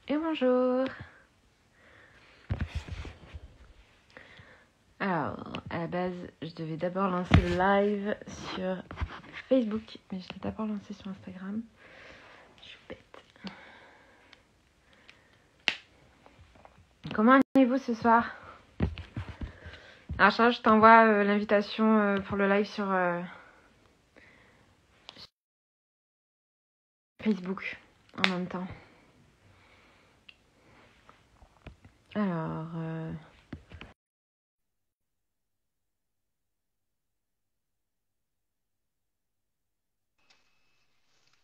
Et bonjour. Alors, à la base, je devais d'abord lancer le live sur Facebook, mais je l'ai d'abord lancé sur Instagram. Je suis bête. Comment allez-vous ce soir? Alors, Charles, je t'envoie l'invitation pour le live sur Facebook en même temps. Alors,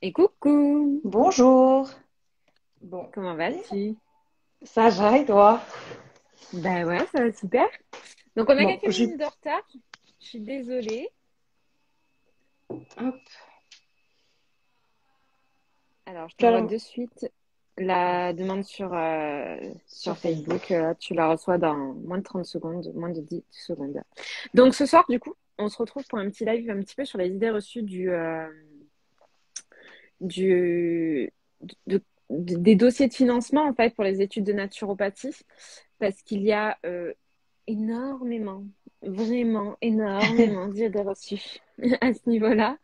et coucou, Bonjour. Bon, comment vas-tu? ça va et toi? Ben ouais, ça va super. Donc, on a Bon, quelques minutes de retard. Je suis désolée. hop, Alors, je t'envoie calme. de suite la demande sur Sur Facebook. Facebook. Tu la reçois dans moins de 30 secondes, moins de 10 secondes. Donc, ce soir, du coup, on se retrouve pour un petit live un petit peu sur les idées reçues du, des dossiers de financement, en fait, pour les études de naturopathie. Parce qu'il y a énormément, vraiment énormément d'idées reçues à ce niveau-là.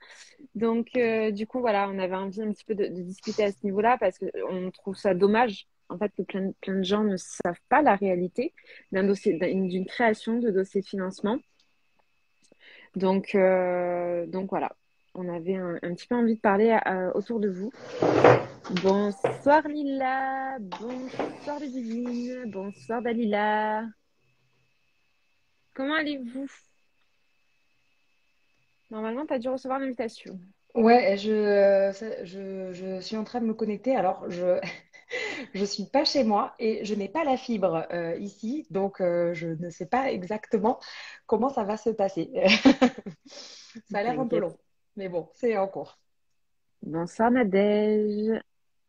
Donc, du coup, voilà, on avait envie un petit peu de discuter à ce niveau-là parce qu'on trouve ça dommage, en fait, que plein de gens ne savent pas la réalité d'un dossier, d'une création de dossier de financement. Donc voilà, on avait un petit peu envie de parler autour de vous. Bonsoir Lila, bonsoir Ludivine, bonsoir Dalila. Comment allez-vous? Normalement, tu as dû recevoir l'invitation. Ouais, je suis en train de me connecter. Alors, je suis pas chez moi et je n'ai pas la fibre ici, donc je ne sais pas exactement comment ça va se passer. Ça a l'air un peu T'inquiète. long, mais bon, c'est en cours. Bonsoir Nadège.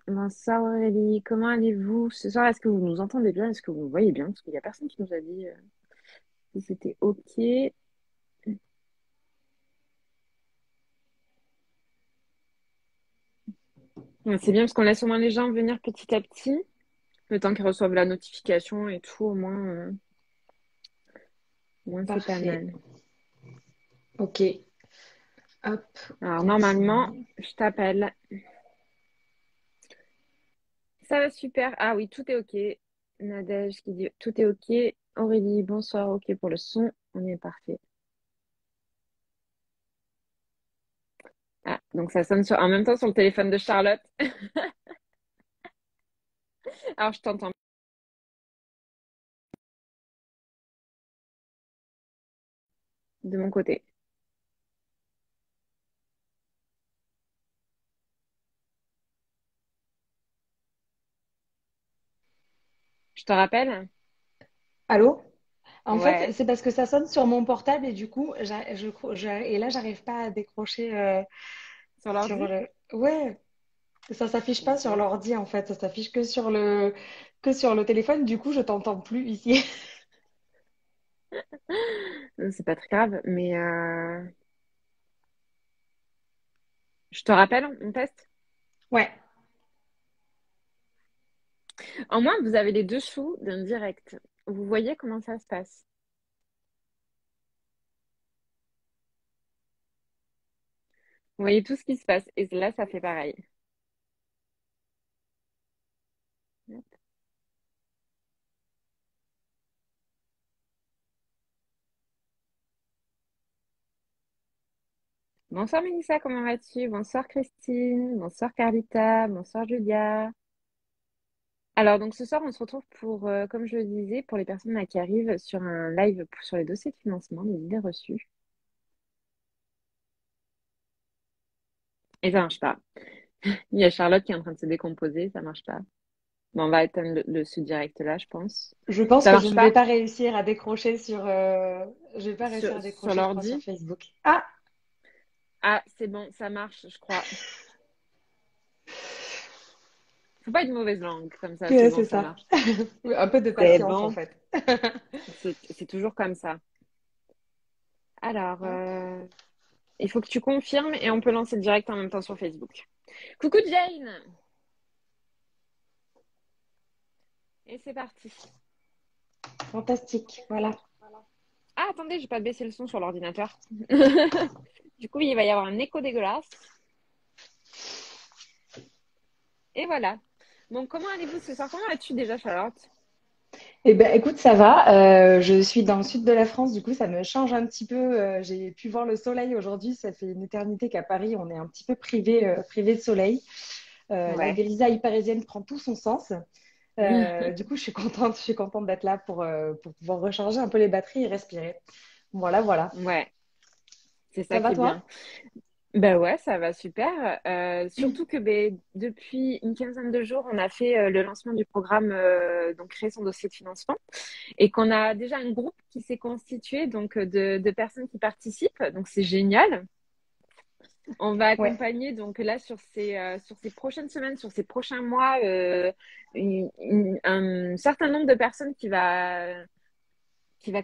Bonsoir Aurélie, comment allez-vous ce soir? Est-ce que vous nous entendez bien? Est-ce que vous nous voyez bien? Parce qu'il n'y a personne qui nous a dit si c'était OK. Ouais, c'est bien parce qu'on laisse au moins les gens venir petit à petit, le temps qu'ils reçoivent la notification et tout, au moins c'est pas Parfait. mal. Ok. Hop, Alors normalement, continue. je t'appelle. Ça va super. Ah oui, tout est OK. Nadège qui dit tout est OK. Aurélie, bonsoir, OK pour le son. On est parfait. Ah, donc ça sonne en même temps sur le téléphone de Charlotte. Alors je t'entends de mon côté. Je te rappelle? Allô? En fait, Ouais, c'est parce que ça sonne sur mon portable et du coup, et là, j'arrive pas à décrocher sur sur l'ordi? le. Ouais, ça s'affiche pas sur Zut. l'ordi en fait, ça s'affiche que sur le téléphone. Du coup, je t'entends plus ici. C'est pas très grave, mais je te rappelle, on teste. Ouais. En moins, vous avez les dessous d'un direct. Vous voyez comment ça se passe. Vous voyez tout ce qui se passe. Et là, ça fait pareil. Bonsoir Mélissa, comment vas-tu? Bonsoir Christine, bonsoir Carlita, bonsoir Julia. Alors, donc ce soir, on se retrouve pour, comme je le disais, pour les personnes là, qui arrivent sur un live sur les dossiers de financement, les idées reçues. Et ça marche pas. Il y a Charlotte qui est en train de se décomposer, ça marche pas. Bon, on va éteindre ce direct-là, je pense. Je pense Ça que je marche ne vais pas pas réussir à décrocher je vais pas réussir à sur décrocher, je crois, sur l'ordi? Facebook. Ah, Ah, c'est bon, ça marche, je crois. Faut pas être mauvaise langue, comme ça, c'est bon, c'est ça ça. marche. Un peu de C'est patience en bon, fait. c'est toujours comme ça. Alors, Hop. il faut que tu confirmes et on peut lancer le direct en même temps sur Facebook. Coucou Jane! Et c'est parti. Fantastique, voilà. Ah, attendez, j'ai pas baissé le son sur l'ordinateur. Du coup, il va y avoir un écho dégueulasse. Et voilà. Donc, comment allez-vous ce soir? Comment vas-tu déjà, Charlotte? Eh ben, écoute, ça va. Je suis dans le sud de la France, du coup, ça me change un petit peu. J'ai pu voir le soleil aujourd'hui. Ça fait une éternité qu'à Paris, on est un petit peu privé de soleil. La Ouais. grisaille parisienne prend tout son sens. Du coup, je suis contente d'être là pour pouvoir recharger un peu les batteries et respirer. Voilà, voilà. Ouais, c'est Ça ça qui va, est bien. toi? Ben ouais, ça va super. Surtout que ben, depuis une quinzaine de jours, on a fait le lancement du programme, donc créer son dossier de financement, et qu'on a déjà un groupe qui s'est constitué donc de personnes qui participent. Donc c'est génial. On va Ouais. accompagner donc là sur ces prochaines semaines, sur ces prochains mois, un certain nombre de personnes qui va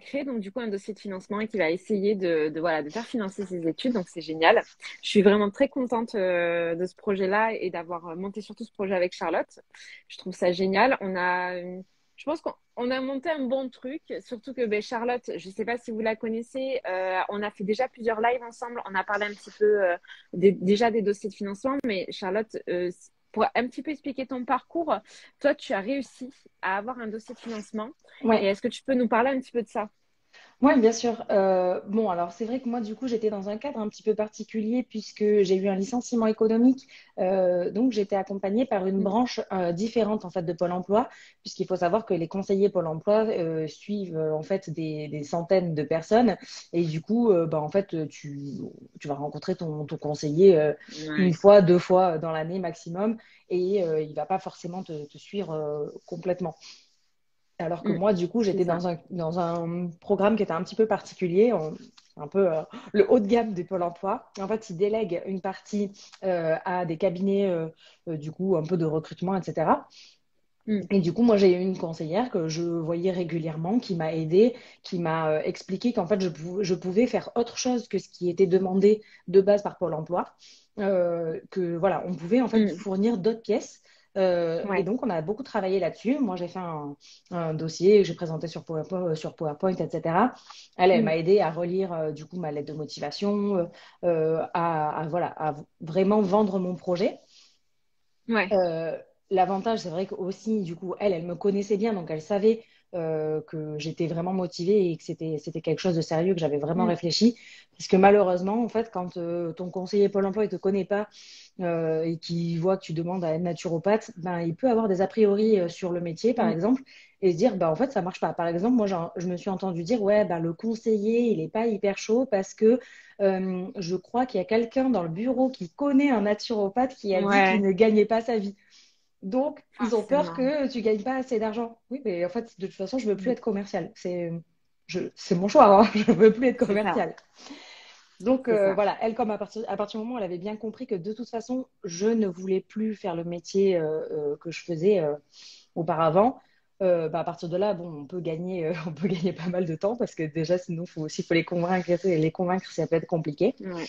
créer donc du coup un dossier de financement et qui va essayer voilà, de faire financer ses études. Donc c'est génial. Je suis vraiment très contente de ce projet-là et d'avoir monté surtout ce projet avec Charlotte. Je trouve ça génial. Je pense qu'on a monté un bon truc, surtout que ben, Charlotte, je ne sais pas si vous la connaissez, on a fait déjà plusieurs lives ensemble. On a parlé un petit peu déjà des dossiers de financement, mais Charlotte, pour un petit peu expliquer ton parcours, toi, tu as réussi à avoir un dossier de financement. Et Ouais. est-ce que tu peux nous parler un petit peu de ça? Oui, bien sûr. Bon, alors c'est vrai que moi, du coup, j'étais dans un cadre un petit peu particulier puisque j'ai eu un licenciement économique. Donc, j'étais accompagnée par une Mm. branche différente en fait de Pôle Emploi, puisqu'il faut savoir que les conseillers Pôle Emploi suivent en fait des centaines de personnes et du coup, bah, en fait, tu vas rencontrer ton conseiller une Ouais. fois, deux fois dans l'année maximum et il va pas forcément te suivre complètement. Alors que Mm. moi, du coup, C'est j'étais ça. dans un programme qui était un petit peu particulier, un peu le haut de gamme de Pôle emploi. En fait, ils délèguent une partie à des cabinets, du coup, un peu de recrutement, etc. Mm. Et du coup, moi, j'ai eu une conseillère que je voyais régulièrement, qui m'a aidée, qui m'a expliqué qu'en fait, je pouvais faire autre chose que ce qui était demandé de base par Pôle emploi. Que voilà, on pouvait en fait Mm. fournir d'autres pièces. Et Ouais. donc, on a beaucoup travaillé là-dessus. Moi, j'ai fait un dossier que j'ai présenté sur PowerPoint, etc. Elle Mm. m'a aidé à relire du coup ma lettre de motivation, voilà, à vraiment vendre mon projet. Ouais. Euh, L'avantage, c'est vrai qu'aussi, du coup, elle me connaissait bien, donc elle savait que j'étais vraiment motivée et que c'était quelque chose de sérieux, que j'avais vraiment Mm. réfléchi. Parce que malheureusement, en fait, quand ton conseiller Pôle emploi ne te connaît pas et qu'il voit que tu demandes à être naturopathe, ben, il peut avoir des a priori sur le métier, par Mm. exemple, et se dire, ben, en fait, ça marche pas. Par exemple, moi, je me suis entendu dire, ouais, ben, le conseiller, il n'est pas hyper chaud parce que je crois qu'il y a quelqu'un dans le bureau qui connaît un naturopathe qui a dit qu'il Ouais. ne gagnait pas sa vie. Donc, Ah, ils ont c'est peur marrant. que tu gagnes pas assez d'argent. Oui, mais en fait, de toute façon, je veux plus Mm. être commercial. C'est mon choix, hein. Je veux plus être C'est ça. commercial. Donc, C'est ça. voilà, elle, comme à partir du moment où elle avait bien compris que de toute façon, je ne voulais plus faire le métier que je faisais auparavant. Bah, à partir de là, bon, on peut gagner pas mal de temps parce que déjà, sinon, faut les convaincre, et les convaincre, ça peut être compliqué. Ouais.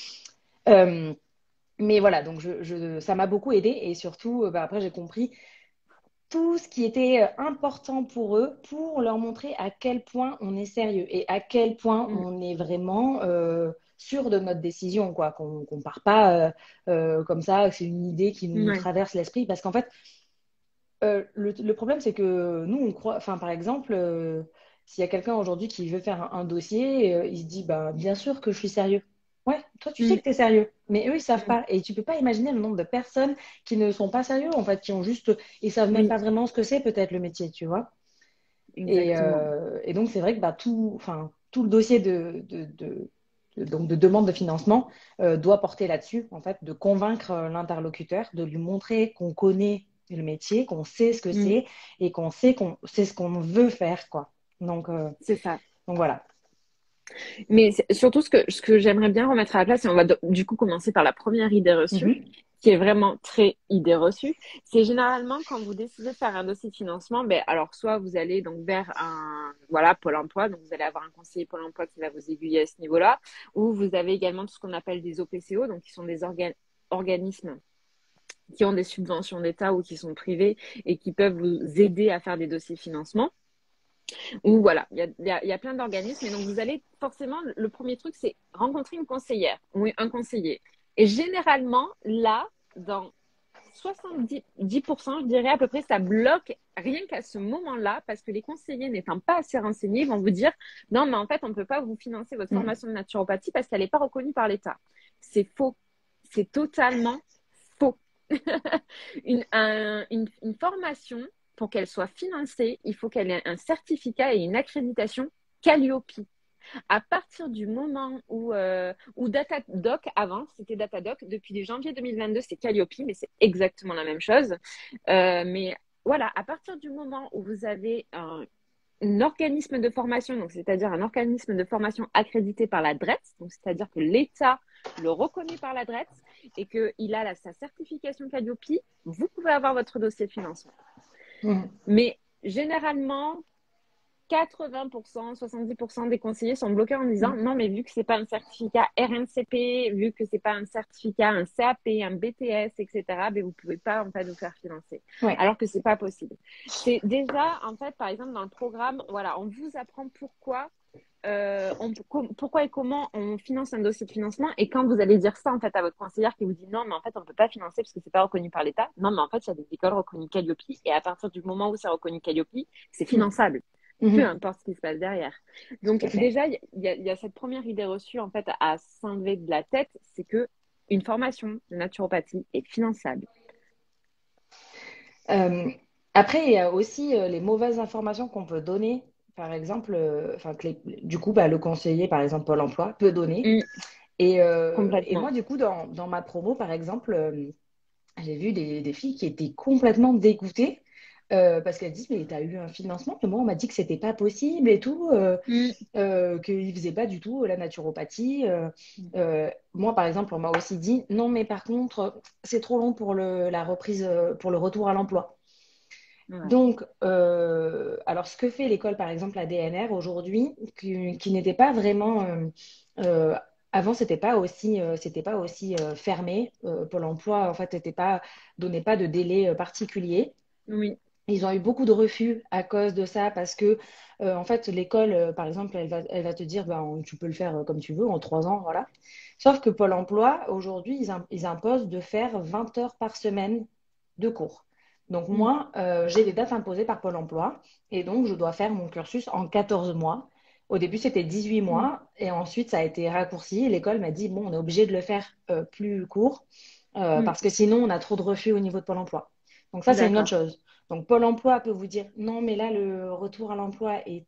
Euh, mais voilà, donc ça m'a beaucoup aidé et surtout, bah, après, j'ai compris tout ce qui était important pour eux pour leur montrer à quel point on est sérieux et à quel point Mm. on est vraiment sûr de notre décision, quoi, qu'on part pas comme ça, que c'est une idée qui nous Ouais. traverse l'esprit. Parce qu'en fait, le problème, c'est que nous, on croit, enfin, par exemple, s'il y a quelqu'un aujourd'hui qui veut faire un dossier, il se dit, bah, bien sûr que je suis sérieux. Ouais, toi, tu sais Mm. que tu es sérieux, mais eux, ils savent Mm. pas. Et tu peux pas imaginer le nombre de personnes qui ne sont pas sérieux, en fait, qui ont juste, ils savent même Oui, pas vraiment ce que c'est, peut-être, le métier, tu vois. exactement. Et donc, c'est vrai que bah, enfin, tout le dossier donc de demande de financement doit porter là-dessus, en fait, de convaincre l'interlocuteur, de lui montrer qu'on connaît le métier, qu'on sait ce que Mm. c'est et qu'on sait qu'on c'est ce qu'on veut faire, quoi. Donc, euh, C'est ça. donc voilà. Mais surtout, ce que j'aimerais bien remettre à la place, et on va du coup commencer par la première idée reçue, Mhm. qui est vraiment très idée reçue, c'est généralement quand vous décidez de faire un dossier de financement, ben, alors soit vous allez donc vers voilà, Pôle emploi, donc vous allez avoir un conseiller Pôle emploi qui va vous aiguiller à ce niveau-là, ou vous avez également tout ce qu'on appelle des OPCO, donc qui sont des organismes qui ont des subventions d'État ou qui sont privées et qui peuvent vous aider à faire des dossiers financement. Ou voilà, il y a plein d'organismes. Et donc, vous allez forcément, le premier truc, c'est rencontrer une conseillère ou un conseiller. Et généralement, là, dans 70%, je dirais à peu près, ça bloque rien qu'à ce moment-là, parce que les conseillers n'étant pas assez renseignés vont vous dire non, mais en fait, on ne peut pas vous financer votre Mm. formation de naturopathie parce qu'elle n'est pas reconnue par l'État. C'est faux. C'est totalement faux. Une formation, pour qu'elle soit financée, il faut qu'elle ait un certificat et une accréditation Calliope. À partir du moment où Datadoc, avant, c'était Datadoc, depuis janvier 2022, c'est Calliope, mais c'est exactement la même chose. Mais voilà, à partir du moment où vous avez un organisme de formation, donc c'est-à-dire un organisme de formation accrédité par la DRETS, donc c'est-à-dire que l'État le reconnaît par la DRETS et qu'il a sa certification Calliope, vous pouvez avoir votre dossier de financement. Mm. Mais généralement, 80%, 70% des conseillers sont bloqués en disant Mm. non, mais vu que c'est pas un certificat RNCP, vu que c'est pas un certificat, un CAP, un BTS, etc., ben vous pouvez pas en fait vous faire financer. Ouais. Alors que c'est pas possible. C'est déjà en fait, par exemple, dans le programme, voilà, on vous apprend pourquoi et comment on finance un dossier de financement. Et quand vous allez dire ça en fait à votre conseillère qui vous dit non, mais en fait on ne peut pas financer parce que c'est pas reconnu par l'État. Non, mais en fait il y a des écoles reconnues Calliope et à partir du moment où c'est reconnu Calliope, c'est Mm. finançable. Peu Mhm. importe ce qui se passe derrière. Tout Donc à fait. déjà il y a cette première idée reçue en fait à s'enlever de la tête, c'est que une formation de naturopathie est finançable. Euh, Après, il y a aussi les mauvaises informations qu'on peut donner. Par exemple, enfin, du coup, bah, le conseiller, par exemple, Pôle emploi, peut donner. Mm, Et complètement. moi, du coup, dans ma promo, par exemple, j'ai vu des filles qui étaient complètement dégoûtées parce qu'elles disent, mais tu as eu un financement, mais moi, on m'a dit que c'était pas possible et tout, Mm, qu'ils ne faisaient pas du tout la naturopathie. Moi, par exemple, on m'a aussi dit, non, mais par contre, c'est trop long pour la reprise, pour le retour à l'emploi. ouais. Donc, alors ce que fait l'école, par exemple, la DNR aujourd'hui, qui n'était pas vraiment, euh, avant, c'était pas aussi fermé. Pôle emploi, en fait, donnait pas de délai particulier. Oui. Ils ont eu beaucoup de refus à cause de ça parce que, en fait, l'école, par exemple, elle va te dire, ben, tu peux le faire comme tu veux en 3 ans, voilà. Sauf que Pôle emploi, aujourd'hui, ils imposent de faire 20 heures par semaine de cours. Donc, Mm, moi, j'ai des dates imposées par Pôle emploi et donc je dois faire mon cursus en 14 mois. Au début, c'était 18 mm, mois et ensuite, ça a été raccourci. L'école m'a dit, bon, on est obligé de le faire plus court mm. parce que sinon, on a trop de refus au niveau de Pôle emploi. Donc, ça, c'est une autre D'accord. chose. Donc, Pôle emploi peut vous dire, non, mais là, le retour à l'emploi est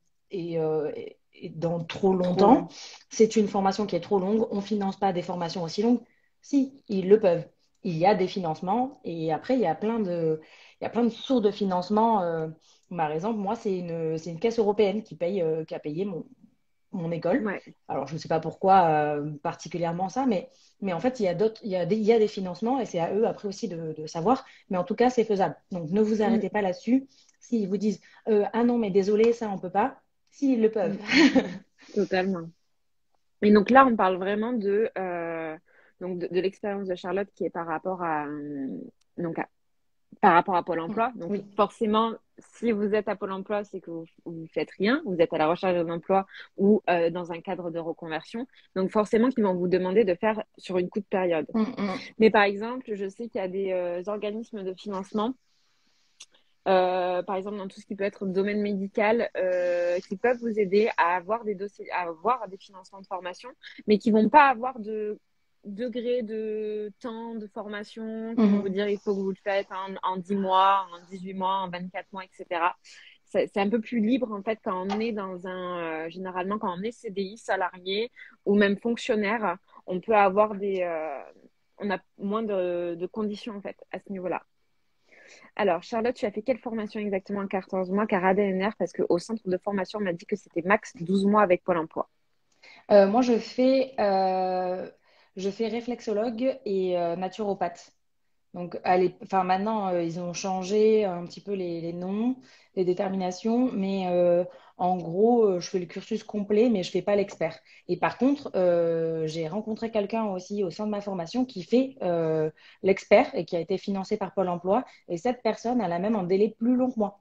dans trop Trop longtemps. long. C'est une formation qui est trop longue. On ne finance pas des formations aussi longues. Si, ils le peuvent. Il y a des financements et après, il y a plein de sources de financement. Par exemple, moi, c'est une caisse européenne qui a payé mon école. Ouais. Alors, je ne sais pas pourquoi particulièrement ça, mais en fait, il y a des financements et c'est à eux après aussi de savoir. Mais en tout cas, c'est faisable. Donc, ne vous Mm, arrêtez pas là-dessus. S'ils vous disent ah non, mais désolé, ça, on ne peut pas, s'ils le peuvent. mm. Totalement. Et donc là, on parle vraiment de l'expérience de Charlotte qui est par rapport donc par rapport à Pôle emploi. Donc Oui. forcément, si vous êtes à Pôle emploi, c'est que vous faites rien, vous êtes à la recherche d'un emploi ou dans un cadre de reconversion. Donc forcément, qu'ils vont vous demander de faire sur une courte période. Mm, mm, Mais par exemple, je sais qu'il y a des organismes de financement par exemple dans tout ce qui peut être domaine médical, qui peuvent vous aider à avoir des dossiers, à avoir des financements de formation, mais qui vont pas avoir de degré de temps de formation, qui vont vous mhm. dire il faut que vous le faites en 10 mois, en 18 mois, en 24 mois, etc. C'est un peu plus libre en fait quand on est généralement quand on est CDI, salarié ou même fonctionnaire, on peut avoir on a moins de conditions en fait à ce niveau-là. Alors, Charlotte, tu as fait quelle formation exactement en 14 mois? Car ADNR, parce qu'au centre de formation, on m'a dit que c'était max 12 mois avec Pôle emploi. Moi, je fais réflexologue et naturopathe. Donc, enfin, maintenant, ils ont changé un petit peu les noms, les déterminations, mais en gros, je fais le cursus complet, mais je fais pas l'expert. Et par contre, j'ai rencontré quelqu'un aussi au sein de ma formation qui fait l'expert et qui a été financé par Pôle emploi. Et cette personne, elle a même un délai plus long que moi.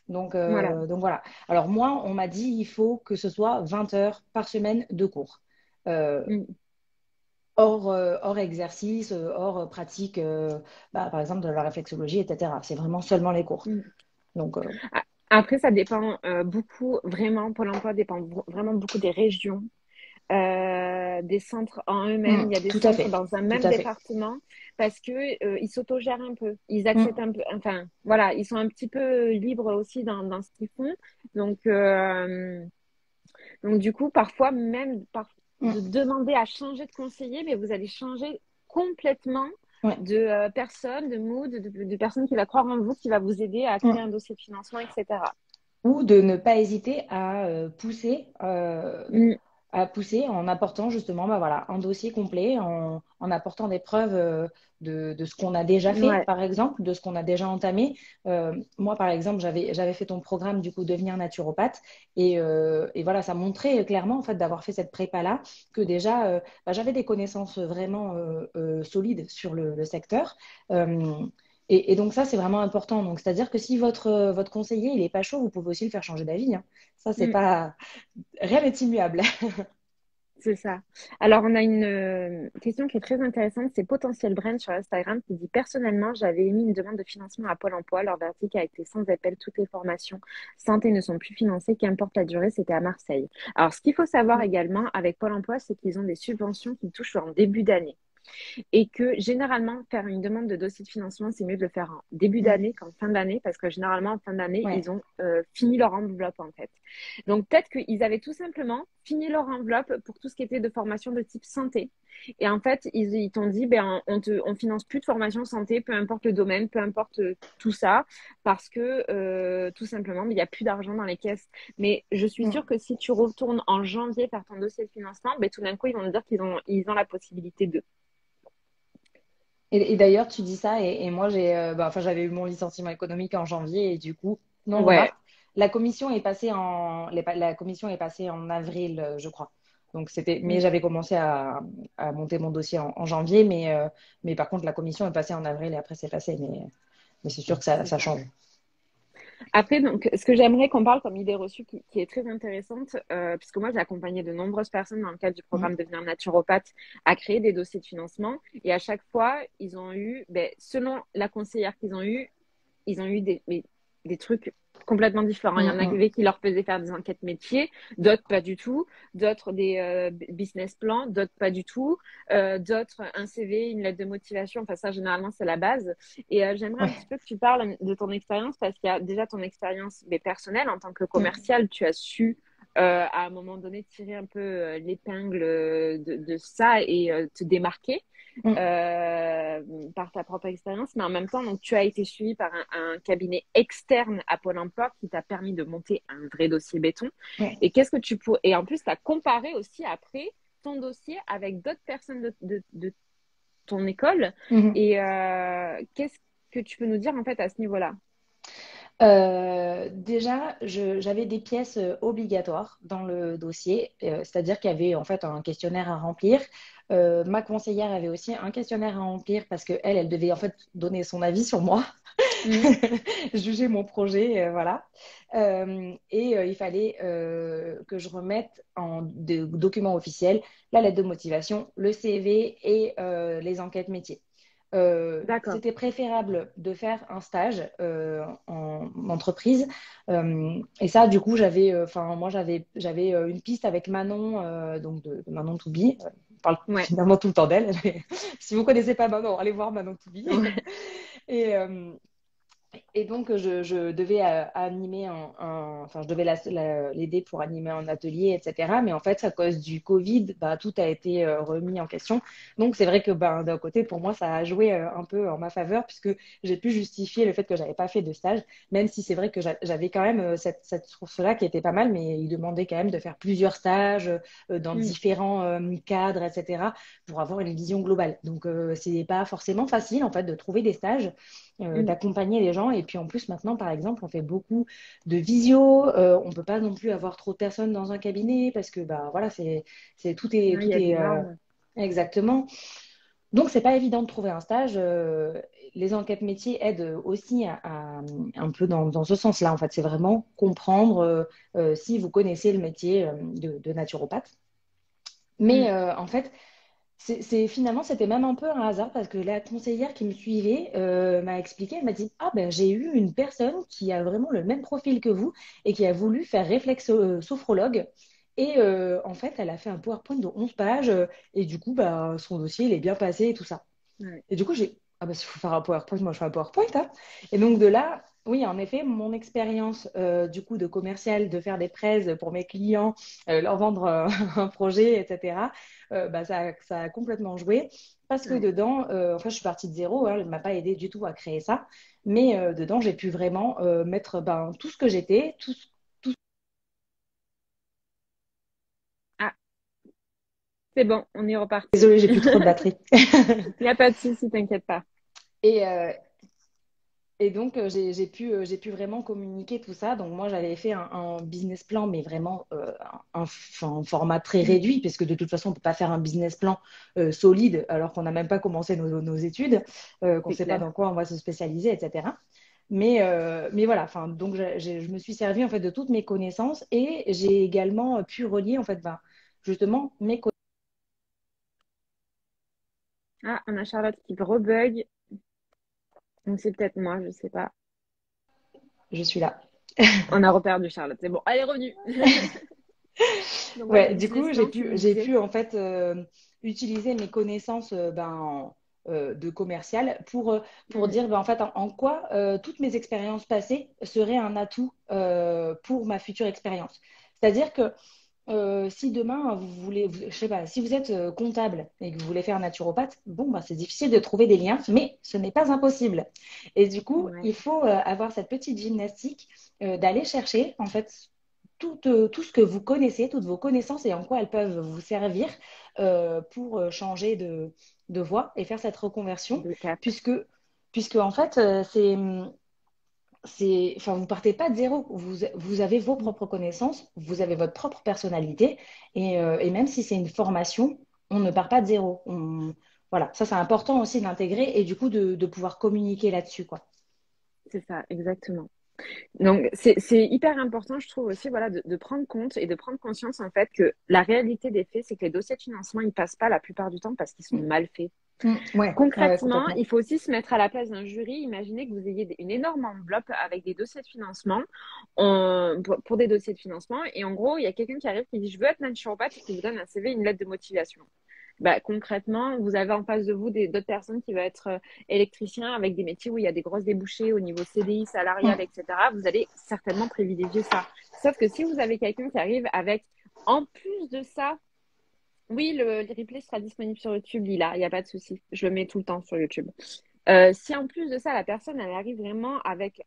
Voilà. Donc voilà. Alors moi, on m'a dit il faut que ce soit 20 heures par semaine de cours. Euh, Mm, hors exercice, hors pratique, par exemple de la réflexologie, etc. C'est vraiment seulement les cours. mm. Donc, Après, ça dépend beaucoup, vraiment, Pôle emploi dépend vraiment beaucoup des régions, des centres en eux-mêmes. Il y a des tout à centres fait, dans un tout même à fait. département parce que ils s'autogèrent un peu. Ils acceptent Mm, un peu, enfin, voilà, ils sont un petit peu libres aussi dans ce qu'ils font. Donc, donc du coup, parfois même de mm, demander à changer de conseiller, mais vous allez changer complètement ouais, de personne, de mood, de personne qui va croire en vous, qui va vous aider à créer un mm. dossier de financement, etc. Ou de ne pas hésiter Mm, à pousser en apportant justement bah voilà, un dossier complet, en apportant des preuves de ce qu'on a déjà fait, ouais. par exemple, de ce qu'on a déjà entamé. Moi, par exemple, j'avais fait ton programme du coup Devenir naturopathe et voilà, ça montrait clairement en fait d'avoir fait cette prépa-là que déjà bah, j'avais des connaissances vraiment solides sur le secteur. Euh, et donc ça, c'est vraiment important. Donc, c'est-à-dire que si votre conseiller, il est pas chaud, vous pouvez aussi le faire changer d'avis, hein. Ça, c'est Mm. pas... Rien n'est immuable. C'est ça. Alors, on a une question qui est très intéressante. C'est Potentiel Brain sur Instagram qui dit: Personnellement, j'avais émis une demande de financement à Pôle emploi. Leur verdict a été sans appel. Toutes les formations santé ne sont plus financées, qu'importe la durée. C'était à Marseille. Alors, ce qu'il faut savoir également avec Pôle emploi, c'est qu'ils ont des subventions qui touchent en début d'année. Et que généralement, faire une demande de dossier de financement, c'est mieux de le faire en début Mm. d'année qu'en fin d'année, parce que généralement, en fin d'année, Ouais. ils ont fini leur enveloppe, en fait. Donc, peut-être qu'ils avaient tout simplement fini leur enveloppe pour tout ce qui était de formation de type santé. Et en fait, ils t'ont dit, ben, on finance plus de formation santé, peu importe le domaine, peu importe tout ça, parce que tout simplement, il n'y a plus d'argent dans les caisses. Mais je suis sûre Mm. que si tu retournes en janvier faire ton dossier de financement, ben, tout d'un coup, ils vont te dire ils ont la possibilité de. Et d'ailleurs, tu dis ça, et moi, enfin, j'avais eu mon licenciement économique en janvier, et du coup, non Ouais. remarque, la commission est passée en avril, je crois. Donc, mais Mm. j'avais commencé à monter mon dossier en janvier, mais par contre, la commission est passée en avril, et après, c'est passé. Mais c'est sûr que C'est ça ça. change. Après, donc, ce que j'aimerais qu'on parle comme idée reçue qui est très intéressante, puisque moi, j'ai accompagné de nombreuses personnes dans le cadre du Mm. programme Devenir naturopathe à créer des dossiers de financement. Et à chaque fois, ils ont eu, ben, selon la conseillère qu'ils ont eue, ils ont eu des trucs complètement différents. Il y Mm, en mm. avait qui leur faisaient faire des enquêtes métiers, d'autres pas du tout, d'autres des business plans, d'autres pas du tout, d'autres un CV, une lettre de motivation. Enfin, ça, généralement, c'est la base. Et j'aimerais un petit Ouais. peu que tu parles de ton expérience parce qu'il y a déjà ton expérience mais personnelle en tant que Mm. commercial. Tu as su à un moment donné tirer un peu l'épingle de ça et te démarquer Mm. euh, par ta propre expérience, mais en même temps, donc, tu as été suivi par un cabinet externe à Pôle emploi qui t'a permis de monter un vrai dossier béton. Ouais. Et qu'est-ce que tu pourrais. Et en plus, tu as comparé aussi après ton dossier avec d'autres personnes de ton école. Mhm. Et qu'est-ce que tu peux nous dire en fait à ce niveau-là? Déjà, j'avais des pièces obligatoires dans le dossier, c'est-à-dire qu'il y avait en fait un questionnaire à remplir. Ma conseillère avait aussi un questionnaire à remplir parce que elle devait en fait donner son avis sur moi, Mm. juger mon projet, voilà. Il fallait que je remette en documents officiels la lettre de motivation, le CV et les enquêtes métiers. D'accord. C'était préférable de faire un stage en entreprise. Et ça, du coup, moi, j'avais une piste avec Manon, donc de Manon Toubi. On parle Ouais. finalement tout le temps d'elle. Si vous connaissez pas Manon, allez voir Manon Toubi. Ouais. Et, euh, Et donc, je devais animer enfin, je devais l'aider pour animer un atelier, etc. Mais en fait, à cause du Covid, bah, tout a été remis en question. Donc, c'est vrai que ben, d'un côté, pour moi, ça a joué un peu en ma faveur puisque j'ai pu justifier le fait que j'avais pas fait de stage, même si c'est vrai que j'avais quand même cette source-là qui était pas mal, mais il demandait quand même de faire plusieurs stages dans Mm. différents cadres, etc. pour avoir une vision globale. Donc, c'est pas forcément facile, en fait, de trouver des stages Mm. d'accompagner les gens. Et puis en plus, maintenant, par exemple, on fait beaucoup de visio. On peut pas non plus avoir trop de personnes dans un cabinet parce que bah voilà, Ouais, il y tout a des est normes. exactement. Donc c'est pas évident de trouver un stage. Les enquêtes métiers aident aussi un peu dans ce sens-là. En fait, c'est vraiment comprendre si vous connaissez le métier de naturopathe. Mm. Mais en fait, finalement, c'était même un peu un hasard parce que la conseillère qui me suivait m'a expliqué, elle m'a dit, ah ben j'ai eu une personne qui a vraiment le même profil que vous et qui a voulu faire réflexe sophrologue. Et en fait, elle a fait un PowerPoint de 11 pages et du coup, bah, son dossier, il est bien passé et tout ça. Ouais. Et du coup, ah bah, s'il faut faire un PowerPoint, moi je fais un PowerPoint, hein. Et donc de là, oui, en effet, mon expérience du coup de commercial, de faire des prêts pour mes clients, leur vendre un projet, etc., bah, ça a complètement joué. Parce que Ouais. dedans, enfin, je suis partie de zéro, hein, elle ne m'a pas aidé du tout à créer ça. Mais dedans, j'ai pu vraiment mettre ben, tout ce que j'étais, tout. Ah, c'est bon, on est reparti. Désolée, j'ai plus trop de batterie. Il n'y a pas de souci, t'inquiète pas. Et, Et donc, j'ai pu vraiment communiquer tout ça. Donc, moi, j'avais fait un business plan, mais vraiment enfin, un format très Mm. réduit, parce que de toute façon, on ne peut pas faire un business plan solide alors qu'on n'a même pas commencé nos études, qu'on ne C'est sait pas clair. dans quoi on va se spécialiser, etc. Mais voilà, enfin, donc je me suis servi en fait de toutes mes connaissances et j'ai également pu relier en fait, ben, justement mes connaissances. Ah, on a Charlotte qui rebug. Donc c'est peut-être moi, je sais pas. Je suis là. On a reperdu Charlotte. C'est bon, elle est revenue. Donc ouais, le Ouais, du coup, business plan, tu me j'ai disais. pu en fait utiliser mes connaissances de commercial pour Mm. dire ben, en fait en quoi toutes mes expériences passées seraient un atout pour ma future expérience. C'est-à-dire que si demain je sais pas, si vous êtes comptable et que vous voulez faire naturopathe, bon, bah, c'est difficile de trouver des liens, mais ce n'est pas impossible. Et du coup, Ouais, il faut avoir cette petite gymnastique d'aller chercher en fait tout ce que vous connaissez, toutes vos connaissances et en quoi elles peuvent vous servir pour changer de voie et faire cette reconversion, de cap. puisque, puisque en fait, enfin, vous partez pas de zéro. Vous avez vos Mm. propres connaissances, vous avez votre propre personnalité, et même si c'est une formation, on ne part pas de zéro. Voilà, ça c'est important aussi d'intégrer et du coup de pouvoir communiquer là-dessus, quoi. C'est ça, exactement. Donc, c'est hyper important, je trouve aussi, voilà, de prendre compte et de prendre conscience, en fait, que la réalité des faits, c'est que les dossiers de financement, ils passent pas la plupart du temps parce qu'ils sont Mm. mal faits. Ouais, ouais, Concrètement, complètement. il faut aussi se mettre à la place d'un jury. Imaginez que vous ayez une énorme enveloppe avec des dossiers de financement pour des dossiers de financement. Et en gros, il y a quelqu'un qui arrive qui dit, je veux être naturopathe et qui vous donne un CV, une lettre de motivation. Bah, concrètement, vous avez en face de vous d'autres personnes qui vont être électriciens avec des métiers où il y a des grosses débouchés au niveau CDI, salarial, Mm. etc. Vous allez certainement privilégier ça. Sauf que si vous avez quelqu'un qui arrive avec, en plus de ça, oui, le replay sera disponible sur YouTube, Lila, il n'y a pas de souci. Je le mets tout le temps sur YouTube. Si en plus de ça, la personne, elle arrive vraiment avec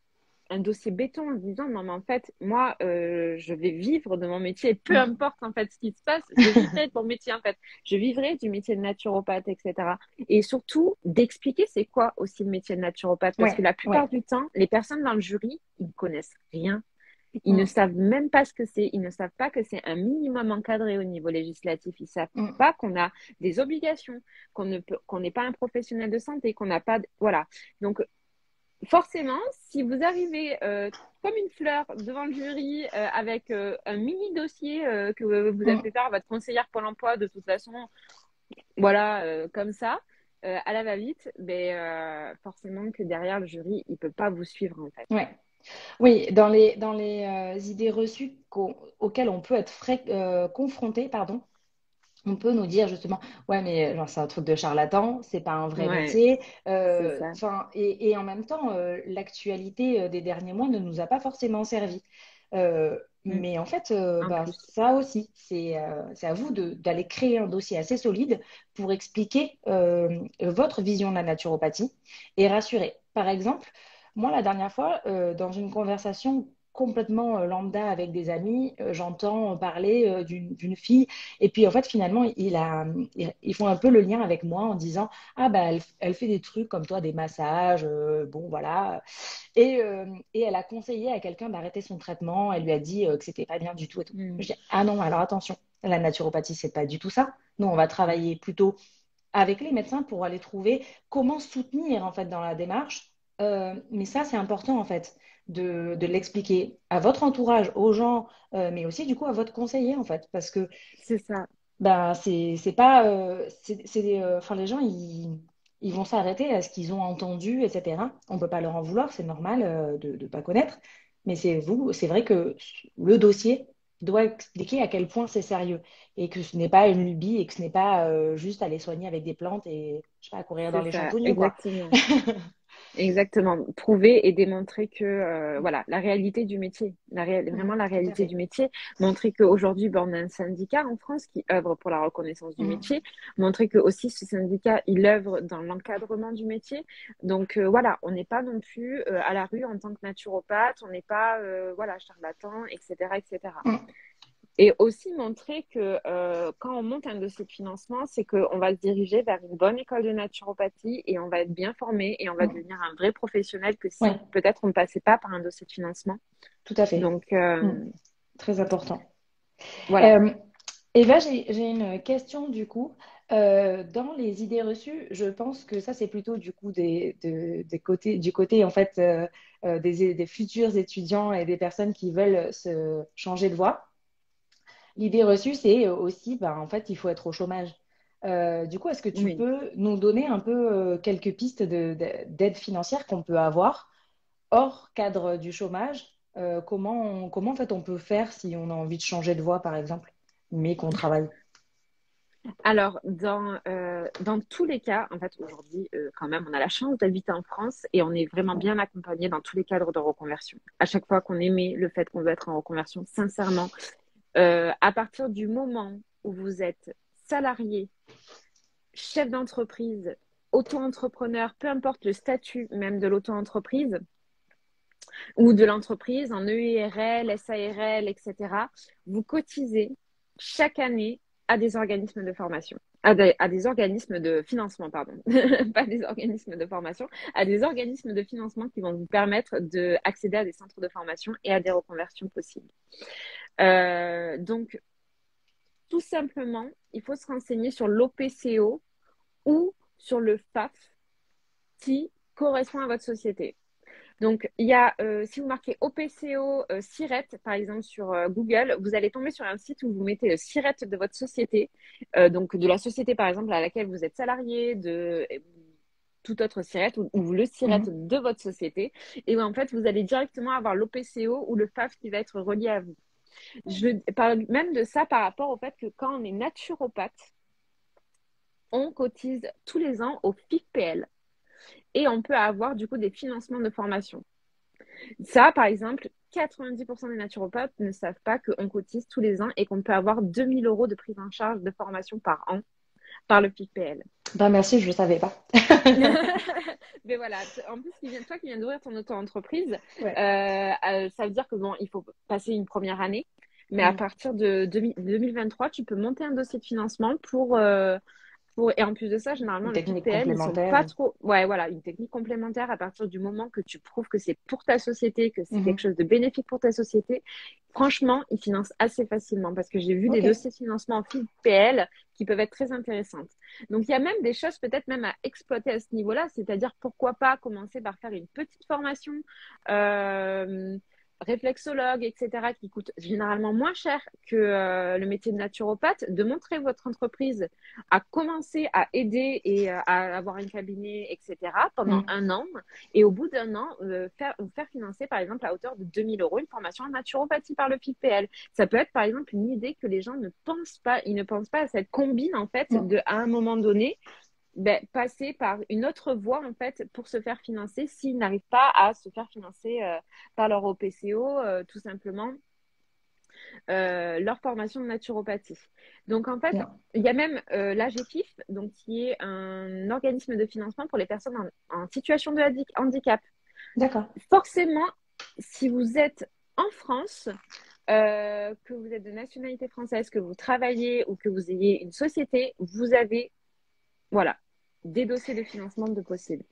un dossier béton en disant non mais en fait moi je vais vivre de mon métier peu Mm. importe en fait ce qui se passe je vivrai de mon métier en fait je vivrai du métier de naturopathe etc et surtout d'expliquer c'est quoi aussi le métier de naturopathe parce que Ouais, la ouais. plupart du temps les personnes dans le jury ils ne connaissent rien ils ne Mm. savent même pas ce que c'est ils ne savent pas que c'est un minimum encadré au niveau législatif ils savent Mm. pas qu'on a des obligations qu'on n'est pas un professionnel de santé qu'on n'a pas voilà donc forcément, si vous arrivez comme une fleur devant le jury avec un mini dossier que vous avez Mm. fait faire à votre conseillère Pôle emploi, de toute façon, voilà, comme ça, à la va-vite, ben, forcément que derrière le jury, il peut pas vous suivre en fait. Ouais. Oui, dans les idées reçues auxquelles on peut être confronté, pardon, on peut nous dire justement, ouais, mais genre, c'est un truc de charlatan, c'est pas un vrai Ouais, métier. c'est ça. Et en même temps, l'actualité des derniers mois ne nous a pas forcément servi. Mm. Mais en fait, En bah, plus. ça aussi, c'est à vous d'aller créer un dossier assez solide pour expliquer votre vision de la naturopathie et rassurer. Par exemple, moi, la dernière fois, dans une conversation complètement lambda avec des amis, j'entends parler d'une fille et puis, en fait, finalement, ils font un peu le lien avec moi en disant, ah, bah, elle fait des trucs comme toi, des massages, bon, voilà. Et elle a conseillé à quelqu'un d'arrêter son traitement. Elle lui a dit que c'était pas bien du tout et tout. Mm. Je dis, ah non, alors attention, la naturopathie, c'est pas du tout ça. Nous, on va travailler plutôt avec les médecins pour aller trouver comment soutenir, en fait, dans la démarche. Mais ça, c'est important, en fait, de l'expliquer à votre entourage, aux gens, mais aussi, du coup, à votre conseiller, en fait, parce que C'est ça. ben, c'est pas. Enfin, les gens, ils vont s'arrêter à ce qu'ils ont entendu, etc. On peut pas leur en vouloir, c'est normal de ne pas connaître. Mais c'est vrai que le dossier doit expliquer à quel point c'est sérieux et que ce n'est pas une lubie et que ce n'est pas juste aller soigner avec des plantes et, je sais pas, courir dans C'est les ça, champignons, quoi. exactement. Exactement. Prouver et démontrer que, voilà, la réalité du métier, vraiment la Tout à réalité fait. du métier, montrer qu'aujourd'hui, ben, on a un syndicat en France qui œuvre pour la reconnaissance du Mhm. métier, montrer que aussi ce syndicat, il œuvre dans l'encadrement du métier. Donc, voilà, on n'est pas non plus à la rue en tant que naturopathe, on n'est pas, voilà, charlatan, etc., etc. Mhm. Et aussi montrer que quand on monte un dossier de financement, c'est qu'on va se diriger vers une bonne école de naturopathie et on va être bien formé et on va Mhm. devenir un vrai professionnel que Ouais, si peut-être on ne passait pas par un dossier de financement. tout à fait. Donc Mhm. Très important. voilà. Euh, Eva, j'ai une question du coup. Dans les idées reçues, je pense que ça, c'est plutôt du coup du côté en fait des futurs étudiants et des personnes qui veulent se changer de voie. L'idée reçue, c'est aussi, ben, en fait, il faut être au chômage. Du coup, est-ce que tu Oui. peux nous donner un peu quelques pistes d'aide financière qu'on peut avoir hors cadre du chômage? Comment en fait on peut faire si on a envie de changer de voie, par exemple, mais qu'on travaille? Alors, dans tous les cas, en fait, aujourd'hui, quand même, on a la chance d'habiter en France et on est vraiment bien accompagné dans tous les cadres de reconversion. À chaque fois qu'on émet le fait qu'on veut être en reconversion, sincèrement, à partir du moment où vous êtes salarié, chef d'entreprise, auto-entrepreneur, peu importe le statut même de l'auto-entreprise ou de l'entreprise, en EURL, SARL, etc., vous cotisez chaque année à des organismes de formation, à des organismes de financement, pardon, pas des organismes de formation, à des organismes de financement qui vont vous permettre d'accéder à des centres de formation et à des reconversions possibles. Donc, tout simplement, il faut se renseigner sur l'OPCO ou sur le FAF qui correspond à votre société. Donc, il y a, si vous marquez OPCO SIRET, par exemple, sur Google, vous allez tomber sur un site où vous mettez le SIRET de votre société, donc de la société, par exemple, à laquelle vous êtes salarié, de tout autre SIRET ou le SIRET Mhm. de votre société. Et en fait, vous allez directement avoir l'OPCO ou le FAF qui va être relié à vous. Je parle même de ça par rapport au fait que quand on est naturopathe, on cotise tous les ans au FIPL et on peut avoir du coup des financements de formation. Ça, par exemple, 90% des naturopathes ne savent pas qu'on cotise tous les ans et qu'on peut avoir 2 000 € de prise en charge de formation par an par le FIPL. Ben merci, je ne savais pas. Mais voilà, en plus, toi qui viens d'ouvrir ton auto-entreprise, Ouais. ça veut dire que bon, il faut passer une première année, mais à Mhm. partir de 2023, tu peux monter un dossier de financement et en plus de ça, généralement, Une le technique FIPL, ils sont pas complémentaire. trop. Ouais, voilà, une technique complémentaire à partir du moment que tu prouves que c'est pour ta société, que c'est quelque Mhm. chose de bénéfique pour ta société. Franchement, ils financent assez facilement parce que j'ai vu des Ok. dossiers de financement en FIPL qui peuvent être très intéressantes. Donc, il y a même des choses peut-être même à exploiter à ce niveau-là, c'est-à-dire pourquoi pas commencer par faire une petite formation. Euh, réflexologue, etc., qui coûte généralement moins cher que le métier de naturopathe, de montrer votre entreprise à commencer à aider et à avoir un cabinet, etc., pendant Mm. 1 an. Et au bout d'1 an, vous faire financer, par exemple, à hauteur de 2 000 € une formation en naturopathie par le FIPL. Ça peut être, par exemple, une idée que les gens ne pensent pas. Ils ne pensent pas à cette combine, en fait, Mm. à un moment donné, passer par une autre voie en fait pour se faire financer s'ils n'arrivent pas à se faire financer par leur OPCO, tout simplement leur formation de naturopathie. Donc en fait, Bien. il y a même l'AGFIF, donc qui est un organisme de financement pour les personnes en situation de handicap. D'accord. Forcément, si vous êtes en France, que vous êtes de nationalité française, que vous travaillez ou que vous ayez une société, vous avez voilà, des dossiers de financement de possibles.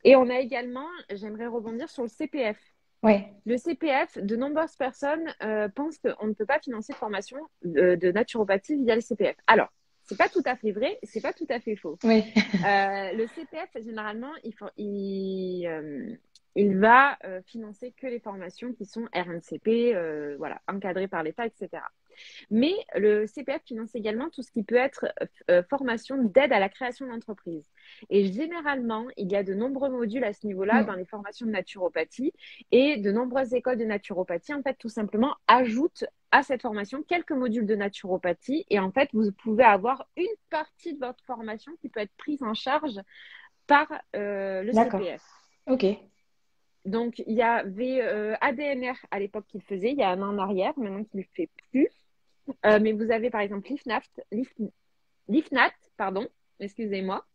Et on a également, j'aimerais rebondir sur le CPF. Ouais. Le CPF, de nombreuses personnes pensent qu'on ne peut pas financer de formation de naturopathie via le CPF. Alors, c'est pas tout à fait vrai, c'est pas tout à fait faux. Oui. Le CPF, généralement, il va financer que les formations qui sont RNCP, voilà, encadrées par l'État, etc. Mais le CPF finance également tout ce qui peut être formation d'aide à la création d'entreprise. Et généralement, il y a de nombreux modules à ce niveau-là dans Mm. les formations de naturopathie et de nombreuses écoles de naturopathie, en fait, tout simplement, ajoutent à cette formation quelques modules de naturopathie et en fait, vous pouvez avoir une partie de votre formation qui peut être prise en charge par le D'accord. CPF. Ok. Donc, il y avait ADMR à l'époque qui le faisait, il y a 1 an en arrière, maintenant qu'il ne le fait plus. Mais vous avez par exemple l'IFNAT, pardon, excusez-moi.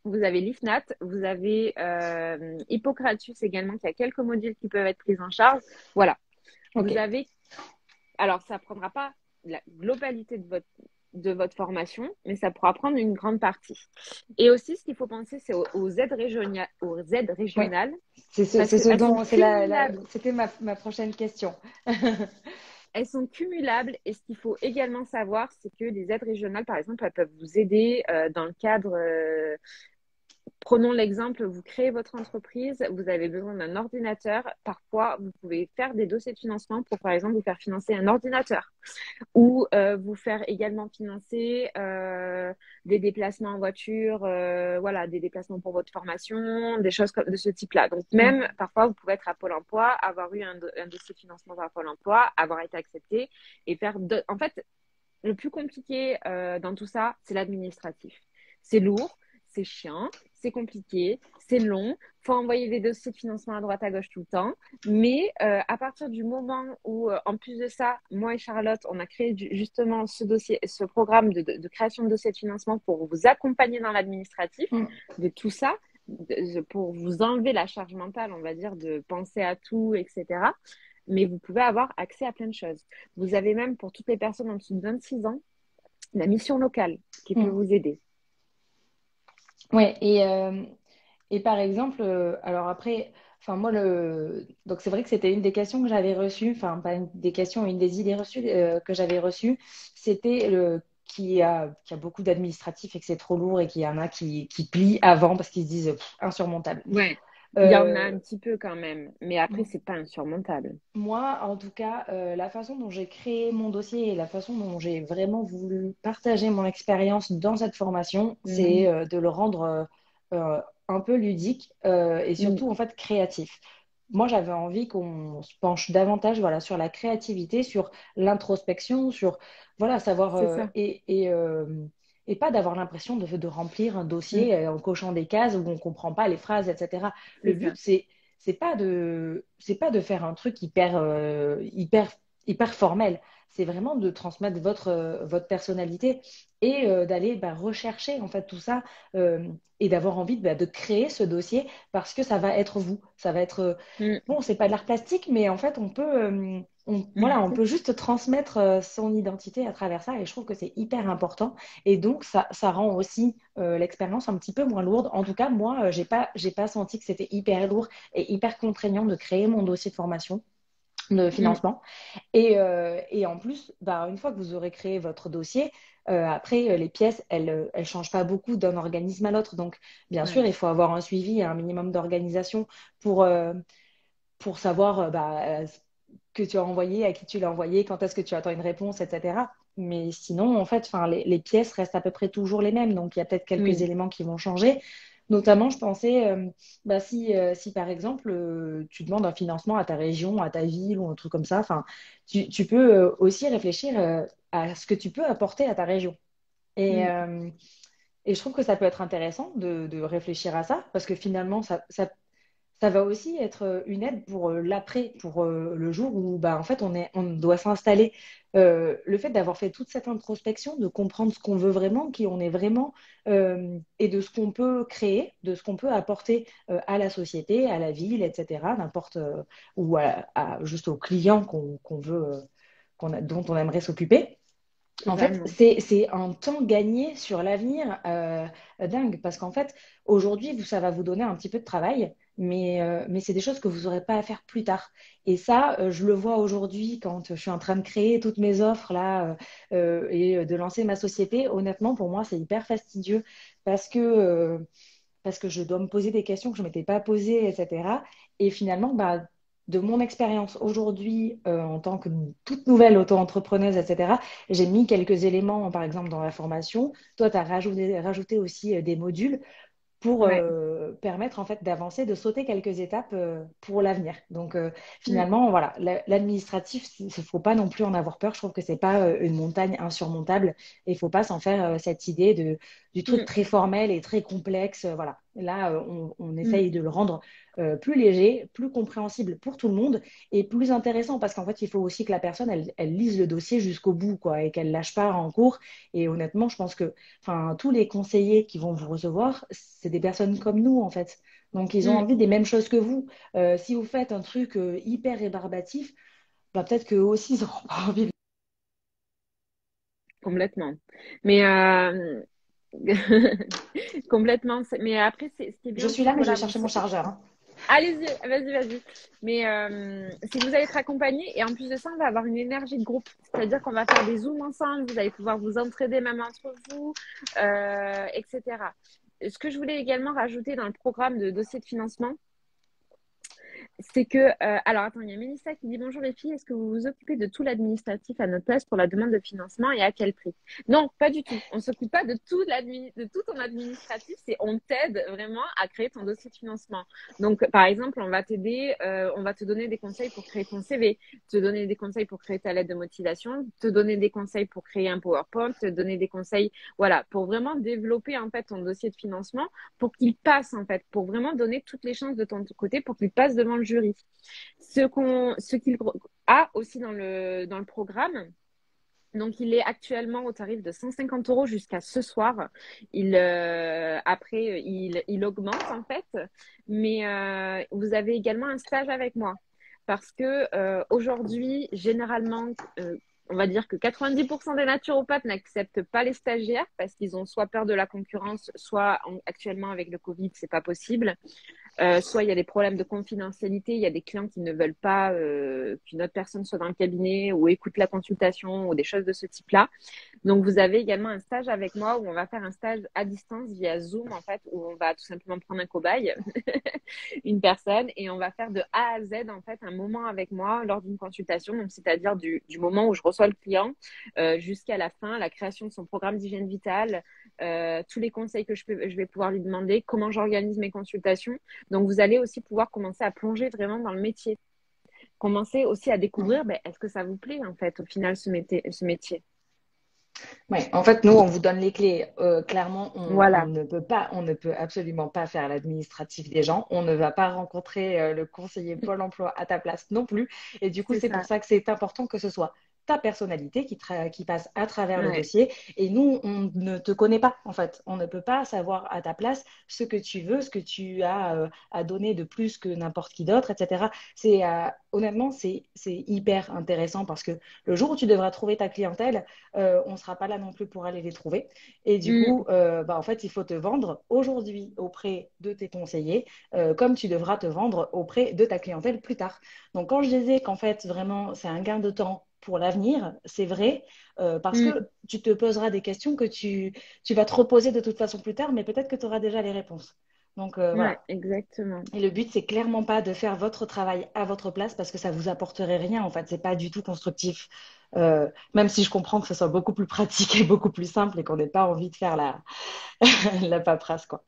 Vous avez l'IFNAT, vous avez Hippocratus également, qui a quelques modules qui peuvent être pris en charge. Voilà. Ok. Vous avez, alors ça ne prendra pas la globalité de votre formation, mais ça pourra prendre une grande partie. Et aussi, ce qu'il faut penser, c'est aux aides Oui. régionales, parce C'est ce qu'elles sont dont cumulables. c'était ma prochaine question. Elles sont cumulables et ce qu'il faut également savoir, c'est que les aides régionales, par exemple, elles peuvent vous aider dans le cadre, prenons l'exemple, vous créez votre entreprise, vous avez besoin d'un ordinateur. Parfois, vous pouvez faire des dossiers de financement pour, par exemple, vous faire financer un ordinateur ou vous faire également financer des déplacements en voiture, voilà, des déplacements pour votre formation, des choses de ce type-là. Donc même Mm. parfois, vous pouvez être à Pôle emploi, avoir eu un dossier de financement par Pôle emploi, avoir été accepté et faire... En fait, le plus compliqué dans tout ça, c'est l'administratif. C'est lourd, c'est chiant, c'est compliqué, c'est long. Il faut envoyer des dossiers de financement à droite à gauche tout le temps. Mais à partir du moment où, en plus de ça, moi et Charlotte, on a créé justement ce programme de création de dossiers de financement pour vous accompagner dans l'administratif Mm. de tout ça, pour vous enlever la charge mentale, on va dire, de penser à tout, etc. Mais vous pouvez avoir accès à plein de choses. Vous avez même, pour toutes les personnes en dessous de 26 ans, la mission locale qui peut Mm. vous aider. Ouais. Et par exemple, alors après, enfin moi donc c'est vrai que c'était une des questions que j'avais reçues, enfin pas une des questions, une des idées reçues que j'avais reçues, c'était qui a beaucoup d'administratifs et que c'est trop lourd et qu'il y en a qui plient avant parce qu'ils se disent insurmontable. Ouais. Il y en a Euh, un petit peu quand même, mais après, c'est pas insurmontable. Moi, en tout cas, la façon dont j'ai créé mon dossier et la façon dont j'ai vraiment voulu partager mon expérience dans cette formation, c'est Mhm. de le rendre un peu ludique et Mm. surtout en fait créatif. Moi, j'avais envie qu'on se penche davantage voilà, sur la créativité, sur l'introspection, sur voilà, savoir C'est ça. et pas d'avoir l'impression de remplir un Mm. dossier en cochant des cases où on ne comprend pas les phrases, etc. Le C'est but, ça. c'est pas de faire un truc hyper formel. C'est vraiment de transmettre votre personnalité et d'aller rechercher en fait tout ça et d'avoir envie de créer ce dossier parce que ça va être vous. Ça va être Mm. bon, c'est pas de l'art plastique, mais en fait voilà, on peut juste transmettre son identité à travers ça et je trouve que c'est hyper important. Et donc, ça rend aussi l'expérience un petit peu moins lourde. En tout cas, moi, j'ai pas senti que c'était hyper lourd et hyper contraignant de créer mon dossier de formation, de Mm. financement. Et en plus, une fois que vous aurez créé votre dossier, après, les pièces, elles changent pas beaucoup d'un organisme à l'autre. Donc, bien sûr, Ouais. il faut avoir un suivi et un minimum d'organisation pour, pour savoir que tu as envoyé, à qui tu l'as envoyé, quand est-ce que tu attends une réponse, etc. Mais sinon, en fait, enfin, les pièces restent à peu près toujours les mêmes. Donc, il y a peut-être quelques Oui, éléments qui vont changer. Notamment, je pensais, bah, si par exemple, tu demandes un financement à ta région, à ta ville ou un truc comme ça, enfin, tu peux aussi réfléchir à ce que tu peux apporter à ta région. Et, mm, euh, et je trouve que ça peut être intéressant de réfléchir à ça, parce que finalement, ça va aussi être une aide pour l'après, pour le jour où bah, en fait, on doit s'installer. Le fait d'avoir fait toute cette introspection, de comprendre ce qu'on veut vraiment, qui on est vraiment, et de ce qu'on peut créer, de ce qu'on peut apporter à la société, à la ville, etc., n'importe, ou juste aux clients qu'on veut, dont on aimerait s'occuper. En fait, totalement. c'est un temps gagné sur l'avenir dingue, parce qu'en fait, aujourd'hui, ça va vous donner un petit peu de travail, mais c'est des choses que vous n'aurez pas à faire plus tard. Et ça, je le vois aujourd'hui quand je suis en train de créer toutes mes offres là et de lancer ma société. Honnêtement, pour moi, c'est hyper fastidieux parce que je dois me poser des questions que je ne m'étais pas posées, etc. Et finalement, bah, de mon expérience aujourd'hui en tant que toute nouvelle auto-entrepreneuse, etc., j'ai mis quelques éléments, par exemple, dans la formation. Toi, tu as rajouté aussi des modules pour Ouais. permettre en fait d'avancer, de sauter quelques étapes pour l'avenir. Donc Mm, finalement, voilà, l'administratif, il ne faut pas non plus en avoir peur. Je trouve que c'est pas une montagne insurmontable et il faut pas s'en faire cette idée du truc mm, très formel et très complexe. Voilà, là, on mm. essaye de le rendre plus léger, plus compréhensible pour tout le monde et plus intéressant parce qu'en fait, il faut aussi que la personne, elle lise le dossier jusqu'au bout, quoi, et qu'elle lâche pas en cours. Et honnêtement, je pense que enfin, tous les conseillers qui vont vous recevoir, c'est des personnes comme nous, en fait. Donc, ils ont Mm, envie des mêmes choses que vous. Si vous faites un truc hyper rébarbatif, bah, peut-être qu'eux aussi, ils n'auront pas envie. complètement. Mais complètement. Mais après, ce qui est Je bien suis aussi, là, mais je vais voilà, chercher mon chargeur, hein. allez-y, vas-y, vas-y. Mais c'est que vous allez être accompagnés et en plus de ça, on va avoir une énergie de groupe. C'est-à-dire qu'on va faire des zooms ensemble, vous allez pouvoir vous entraider même entre vous, etc. Ce que je voulais également rajouter dans le programme de dossier de financement, c'est que, alors attends, il y a Mélissa qui dit bonjour les filles, est-ce que vous vous occupez de tout l'administratif à notre place pour la demande de financement et à quel prix? Non, pas du tout. On s'occupe pas de tout ton administratif, c'est on t'aide vraiment à créer ton dossier de financement. Donc, par exemple, on va t'aider, on va te donner des conseils pour créer ton CV, te donner des conseils pour créer ta lettre de motivation, te donner des conseils pour créer un PowerPoint, te donner des conseils, voilà, pour vraiment développer en fait ton dossier de financement pour qu'il passe en fait, pour vraiment donner toutes les chances de ton côté pour qu'il passe devant le jury. Ce qu'il a aussi dans le programme, donc, il est actuellement au tarif de 150 euros jusqu'à ce soir. Après, il augmente en fait. Mais vous avez également un stage avec moi. Parce que aujourd'hui, généralement, on va dire que 90% des naturopathes n'acceptent pas les stagiaires parce qu'ils ont soit peur de la concurrence, soit actuellement avec le Covid, c'est pas possible. Soit il y a des problèmes de confidentialité, il y a des clients qui ne veulent pas qu'une autre personne soit dans le cabinet ou écoute la consultation ou des choses de ce type-là. Donc, vous avez également un stage avec moi où on va faire un stage à distance via Zoom, en fait, où on va tout simplement prendre un cobaye, une personne, et on va faire de A à Z, en fait, un moment avec moi lors d'une consultation. Donc, c'est-à-dire du moment où je reçois le client jusqu'à la fin, la création de son programme d'hygiène vitale, tous les conseils que je vais pouvoir lui demander, comment j'organise mes consultations. Donc, vous allez aussi pouvoir commencer à plonger vraiment dans le métier. Commencer aussi à découvrir, ben, est-ce que ça vous plaît, en fait, au final, ce métier. Ouais, en fait, nous, on vous donne les clés. Clairement, on Voilà, ne peut pas, on ne peut absolument pas faire l'administratif des gens. On ne va pas rencontrer le conseiller Pôle emploi à ta place non plus. Et du coup, c'est c'est pour ça. ça que c'est important que ce soit ta personnalité qui passe à travers le Ouais. dossier. Et nous, on ne te connaît pas, en fait. On ne peut pas savoir à ta place ce que tu veux, ce que tu as à donner de plus que n'importe qui d'autre, etc. Honnêtement, c'est hyper intéressant parce que le jour où tu devras trouver ta clientèle, on ne sera pas là non plus pour aller les trouver. Et du coup, Mm, bah, en fait, il faut te vendre aujourd'hui auprès de tes conseillers, comme tu devras te vendre auprès de ta clientèle plus tard. Donc, quand je disais qu'en fait, vraiment, c'est un gain de temps pour l'avenir, c'est vrai, parce mm, que tu te poseras des questions que tu vas te reposer de toute façon plus tard, mais peut-être que tu auras déjà les réponses. Donc Ouais, voilà. exactement. Et le but, c'est clairement pas de faire votre travail à votre place parce que ça vous apporterait rien. En fait, c'est pas du tout constructif. Même si je comprends que ce soit beaucoup plus pratique et beaucoup plus simple et qu'on n'ait pas envie de faire la paperasse, quoi.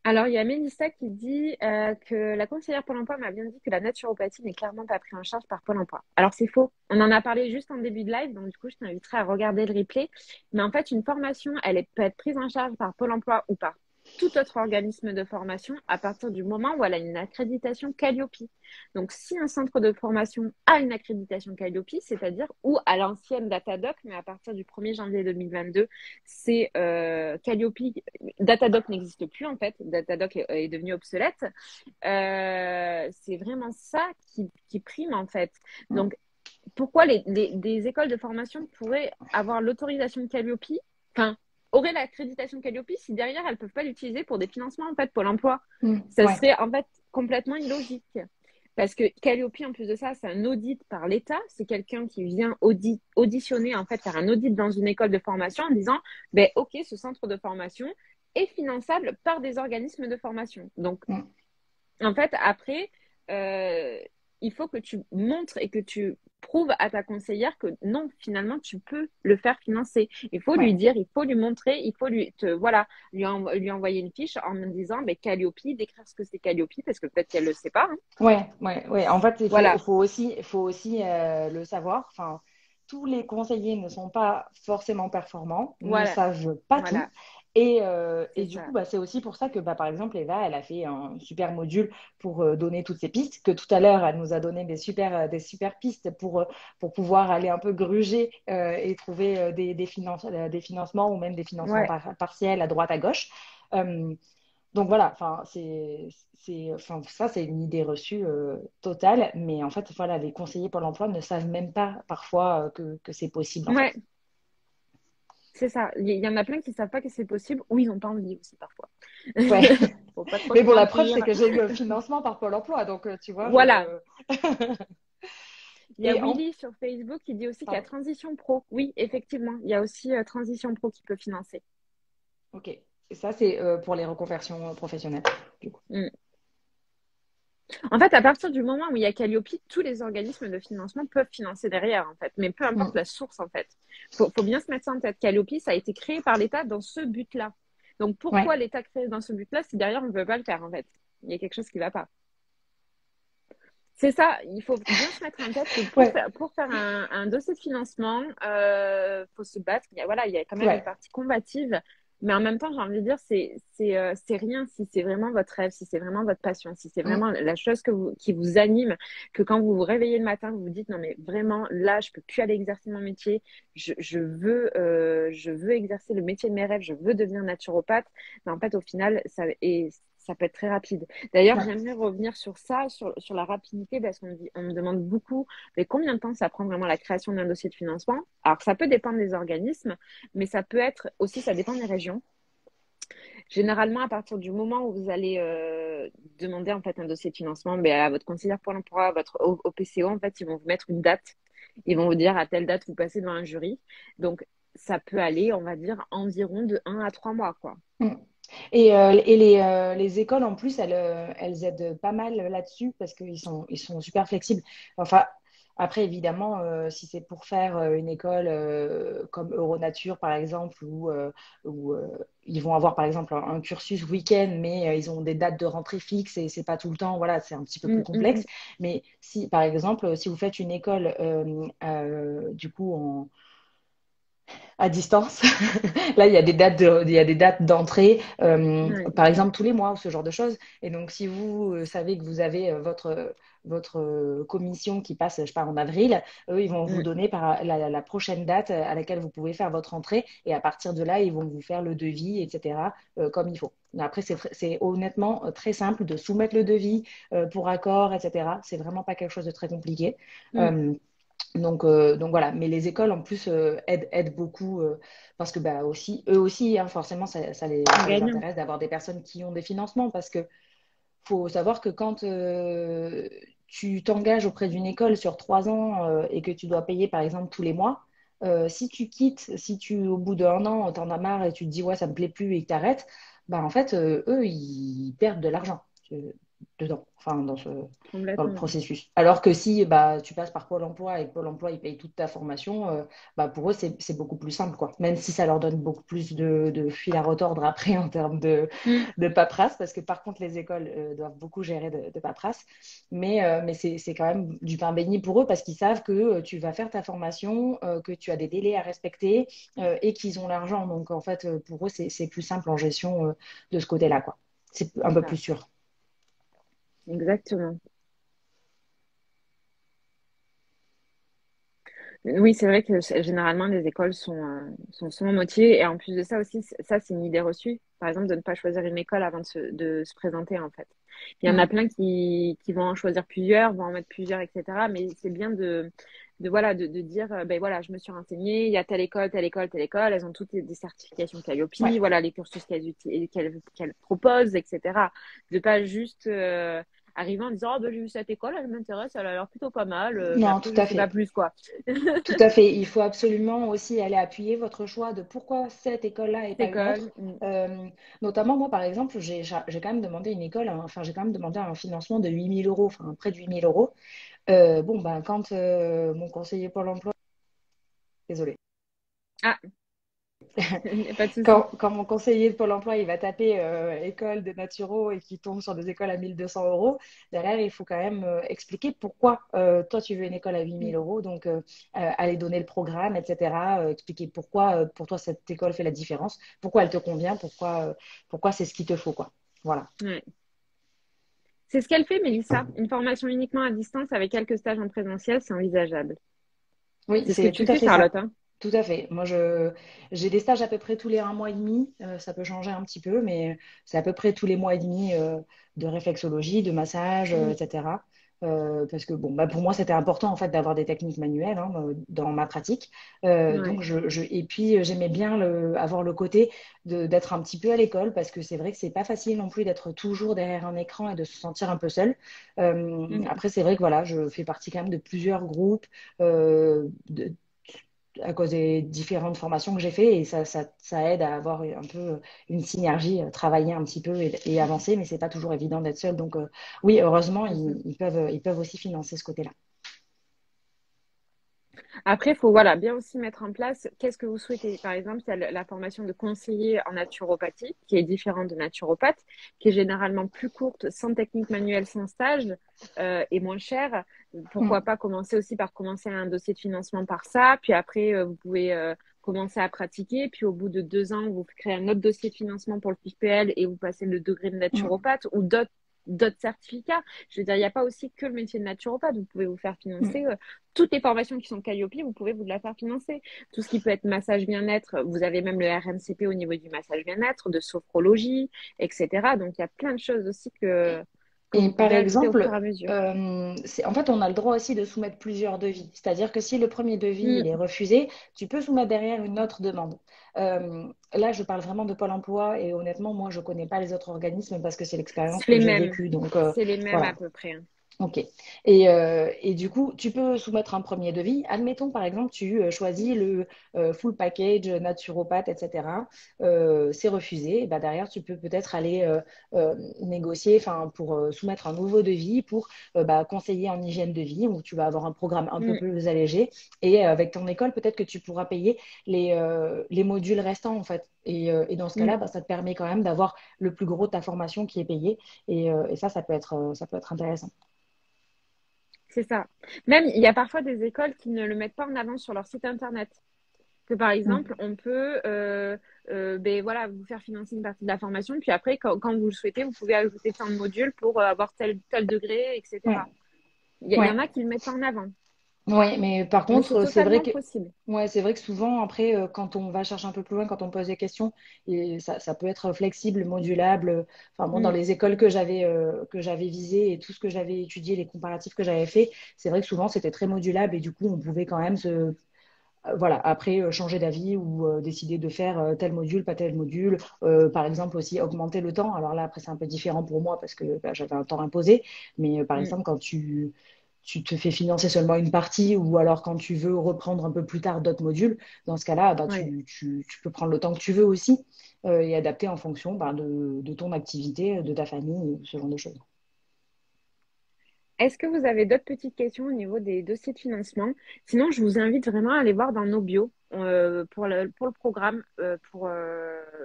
Alors, il y a Mélissa qui dit que la conseillère Pôle emploi m'a bien dit que la naturopathie n'est clairement pas prise en charge par Pôle emploi. Alors, c'est faux. On en a parlé juste en début de live, donc du coup, je t'inviterai à regarder le replay. Mais en fait, une formation, peut être prise en charge par Pôle emploi ou par tout autre organisme de formation à partir du moment où elle a une accréditation Calliope. Donc, si un centre de formation a une accréditation Calliope, c'est-à-dire ou à l'ancienne Datadoc, mais à partir du 1er janvier 2022, c'est Calliope. Datadoc n'existe plus en fait. Datadoc est devenu obsolète. C'est vraiment ça qui prime en fait. Mm. Donc, pourquoi des écoles de formation pourraient avoir l'autorisation Calliope, enfin, auraient l'accréditation Calliope si derrière elles ne peuvent pas l'utiliser pour des financements en fait Pôle emploi? Mm. Ça Ouais, serait en fait complètement illogique. Parce que Calliope, en plus de ça, c'est un audit par l'État. C'est quelqu'un qui vient auditionner, en fait, faire un audit dans une école de formation en disant, ben, OK, ce centre de formation est finançable par des organismes de formation. Donc, mm. en fait, après, euh, il faut que tu montres et que tu prouves à ta conseillère que non, finalement, tu peux le faire financer. Il faut lui Ouais. dire, il faut lui montrer, il faut voilà, lui envoyer une fiche en me disant, ben, Calliope, décrire ce que c'est Calliope, parce que peut-être qu'elle ne le sait pas, hein. Ouais, ouais, ouais. En fait, Voilà, faut aussi le savoir. Enfin, tous les conseillers ne sont pas forcément performants, ne voilà, savent pas tout. voilà, Et c'est du coup, ça. bah, c'est aussi pour ça que, bah, par exemple, Eva, elle a fait un super module pour donner toutes ces pistes, que tout à l'heure, elle nous a donné des super pistes pour pouvoir aller un peu gruger et trouver des financements ou même des financements Ouais. partiels à droite, à gauche. Euh, donc voilà, enfin, enfin, ça, c'est une idée reçue totale, mais en fait, voilà, les conseillers Pôle emploi ne savent même pas parfois que c'est possible, en Ouais, fait. c'est ça. Il y en a plein qui ne savent pas que c'est possible ou ils n'ont pas envie aussi parfois. Ouais. Faut pas trop Mais se bon, la preuve, mentir. c'est que j'ai eu un financement par Pôle emploi, donc tu vois, Voilà. Il y a Et en... Willy sur Facebook qui dit aussi qu'il y a Pardon. Transition Pro. Oui, effectivement, il y a aussi Transition Pro qui peut financer. Ok. Et ça, c'est pour les reconversions professionnelles, du coup. Mm. En fait, à partir du moment où il y a Calliope, tous les organismes de financement peuvent financer derrière, en fait, mais peu importe Mm. la source, en fait. Faut bien se mettre ça en tête. Calliope, ça a été créé par l'État dans ce but-là. Donc, pourquoi Ouais, l'État crée dans ce but-là si derrière on ne peut pas le faire, en fait? Il y a quelque chose qui ne va pas. C'est ça, il faut bien se mettre en tête que ouais, pour faire un dossier de financement, faut se battre. Voilà, il y a quand même une ouais. partie combative, mais en même temps, j'ai envie de dire, c'est rien si c'est vraiment votre rêve, si c'est vraiment votre passion, si c'est Mm. vraiment la chose qui vous anime, que quand vous vous réveillez le matin, vous vous dites, non mais vraiment, là, je peux plus aller exercer mon métier, je veux exercer le métier de mes rêves, je veux devenir naturopathe. Mais en fait, au final, ça peut être très rapide. D'ailleurs, Ouais. j'aimerais revenir sur ça, sur la rapidité, parce on me demande beaucoup, mais combien de temps ça prend vraiment la création d'un dossier de financement? Alors, ça peut dépendre des organismes, mais ça peut être aussi, ça dépend des régions. Généralement, à partir du moment où vous allez demander en fait un dossier de financement, ben, à votre conseillère pour l'emploi, à votre au PCO, en fait, ils vont vous mettre une date. Ils vont vous dire à telle date vous passez devant un jury. Donc, ça peut aller, on va dire, environ de 1 à 3 mois, quoi. Mm. Les écoles, en plus, elles aident pas mal là-dessus parce ils sont super flexibles. Enfin, après, évidemment, si c'est pour faire une école comme Euronature, par exemple, où ils vont avoir, par exemple, un cursus week-end, mais ils ont des dates de rentrée fixes et c'est pas tout le temps, voilà, c'est un petit peu plus Mm, mm, complexe. mm. Mais si, par exemple, si vous faites une école, du coup, à distance. Là, il y a des dates d'entrée, Ouais. par exemple tous les mois ou ce genre de choses. Et donc, si vous savez que vous avez votre commission qui passe, je sais pas, en avril, eux, ils vont vous Mm. donner la prochaine date à laquelle vous pouvez faire votre entrée. Et à partir de là, ils vont vous faire le devis, etc., comme il faut. Après, c'est honnêtement très simple de soumettre le devis pour accord, etc. C'est vraiment pas quelque chose de très compliqué. Mm. Euh, donc voilà, mais les écoles en plus aident beaucoup parce que bah, aussi, eux aussi, hein, forcément, Un ça les gagnant. intéresse d'avoir des personnes qui ont des financements parce que faut savoir que quand tu t'engages auprès d'une école sur 3 ans et que tu dois payer par exemple tous les mois, si tu quittes, si tu au bout d'1 an, t'en as marre et tu te dis ouais, ça me plaît plus et que t'arrêtes, bah, en fait, eux, ils perdent de l'argent dedans, enfin, dans le Complètement. processus. Alors que si bah, tu passes par Pôle emploi et que Pôle emploi, il paye toute ta formation, bah, pour eux, c'est beaucoup plus simple, quoi. Même si ça leur donne beaucoup plus de fil à retordre après en termes Mm. de paperasse, parce que par contre, les écoles doivent beaucoup gérer de paperasse. Mais c'est quand même du pain béni pour eux parce qu'ils savent que tu vas faire ta formation, que tu as des délais à respecter et qu'ils ont l'argent. Donc, en fait, pour eux, c'est plus simple en gestion de ce côté-là, quoi. C'est un C'est peu plus ça, sûr. exactement. Oui, c'est vrai que généralement, les écoles sont souvent motivées. Et en plus de ça aussi, ça, c'est une idée reçue. Par exemple, de ne pas choisir une école avant de se présenter, en fait. Il y en a Mm. plein qui vont en choisir plusieurs, vont en mettre plusieurs, etc. Mais c'est bien voilà, de dire, ben voilà, je me suis renseignée, il y a telle école, telle école, telle école, elles ont toutes des certifications Calliope, Ouais. voilà les cursus qu'elles proposent, etc. De pas juste arriver en disant, oh, ben, j'ai vu cette école, elle m'intéresse, elle a l'air plutôt pas mal, mais Non, après, tout je à sais pas fait. plus, quoi. Tout à fait. Il faut absolument aussi aller appuyer votre choix de pourquoi cette école-là et pas une autre. École. Mm. Euh, Notamment, moi, par exemple, j'ai quand même demandé une école, hein, enfin, j'ai quand même demandé un financement de 8 000 euros, enfin, près de 8 000 euros. Bon, ben, quand mon conseiller Pôle emploi, désolé, Ah, pas de souci. quand mon conseiller de Pôle emploi il va taper école de naturaux et qu'il tombe sur des écoles à 1 200 euros, derrière, il faut quand même expliquer pourquoi toi, tu veux une école à 8 000 euros. Donc, aller donner le programme, etc. Expliquer pourquoi, pour toi, cette école fait la différence, pourquoi elle te convient, pourquoi c'est ce qu'il te faut, quoi. Voilà. Ouais. C'est ce qu'elle fait, Mélissa. Une formation uniquement à distance avec quelques stages en présentiel, c'est envisageable. Oui, C'est ce que c'est tout tu à fais, fait ça. Charlotte, hein? Tout à fait. Moi, j'ai des stages à peu près tous les 1 mois et demi. Ça peut changer un petit peu, mais c'est à peu près tous les mois et demi de réflexologie, de massage, Mm. etc. Parce que bon, bah, pour moi, c'était important en fait d'avoir des techniques manuelles hein, dans ma pratique. Ouais. Donc, et puis j'aimais bien avoir le côté d'être un petit peu à l'école parce que c'est vrai que c'est pas facile non plus d'être toujours derrière un écran et de se sentir un peu seul. Mm. Après, c'est vrai que voilà, je fais partie quand même de plusieurs groupes. euh, de- à cause des différentes formations que j'ai fait et ça aide à avoir un peu une synergie, travailler un petit peu et avancer, mais c'est pas toujours évident d'être seul. Donc oui, heureusement, C'est ça. ils peuvent aussi financer ce côté-là. Après, il faut voilà, bien aussi mettre en place qu'est-ce que vous souhaitez. Par exemple, il y a la formation de conseiller en naturopathie, qui est différente de naturopathe, qui est généralement plus courte, sans technique manuelle, sans stage, et moins chère. Pourquoi Mm. pas commencer aussi par commencer un dossier de financement par ça, puis après, vous pouvez commencer à pratiquer, puis au bout de 2 ans, vous créez un autre dossier de financement pour le PIPL et vous passez le degré de Mm. naturopathe ou d'autres certificats. Je veux dire, il n'y a pas aussi que le métier de naturopathe. Vous pouvez vous faire financer Mm. toutes les formations qui sont Calliope, vous pouvez vous la faire financer. Tout ce qui peut être massage bien-être, vous avez même le RNCP au niveau du massage bien-être, de sophrologie, etc. Donc il y a plein de choses aussi que Et vous par pouvez ajouter au fur et exemple, à mesure. en fait, on a le droit aussi de soumettre plusieurs devis. C'est-à-dire que si le premier devis il est Mm. refusé, tu peux soumettre derrière une autre demande. Là, je parle vraiment de Pôle emploi et honnêtement, moi, je ne connais pas les autres organismes parce que c'est l'expérience C'est que les j'ai mêmes. vécue. Donc, C'est les mêmes à voilà. peu près, hein. Ok. Et du coup, tu peux soumettre un premier devis. Admettons, par exemple, tu choisis le full package naturopathe, etc. C'est refusé. Et ben derrière, tu peux peut-être aller négocier, enfin, pour soumettre un nouveau devis pour bah, conseiller en hygiène de vie, où tu vas avoir un programme un peu Mm. plus allégé. Et avec ton école, peut-être que tu pourras payer les modules restants, en fait. Et dans ce cas-là, Mm. bah, ça te permet quand même d'avoir le plus gros de ta formation qui est payé. Et ça peut être intéressant. C'est ça. Même, il y a parfois des écoles qui ne le mettent pas en avant sur leur site internet. Que par exemple, Mm. on peut ben, voilà, vous faire financer une partie de la formation, puis après, quand vous le souhaitez, vous pouvez ajouter tant de modules pour avoir tel degré, Ouais, etc. Il y en ouais, a qui ne le mettent pas en avant, ouais, mais par mais c'est contre, c'est vrai totalement que possible. ouais, c'est vrai que souvent, après, quand on va chercher un peu plus loin, quand on pose des questions, et ça peut être flexible, modulable. Enfin, bon, dans Mm. les écoles que j'avais visées et tout ce que j'avais étudié, les comparatifs que j'avais fait, c'est vrai que souvent c'était très modulable et du coup, on pouvait quand même voilà, après changer d'avis ou décider de faire tel module, pas tel module. Par exemple, aussi augmenter le temps. Alors là, après, c'est un peu différent pour moi parce que bah, j'avais un temps imposé. Mais par Mm. exemple, quand tu te fais financer seulement une partie ou alors quand tu veux reprendre un peu plus tard d'autres modules, dans ce cas-là, bah, Ouais. tu peux prendre le temps que tu veux aussi. et adapté en fonction de ton activité, de ta famille, ce genre de choses. Est-ce que vous avez d'autres petites questions au niveau des dossiers de financement? Sinon, je vous invite vraiment à aller voir dans nos bios pour le programme,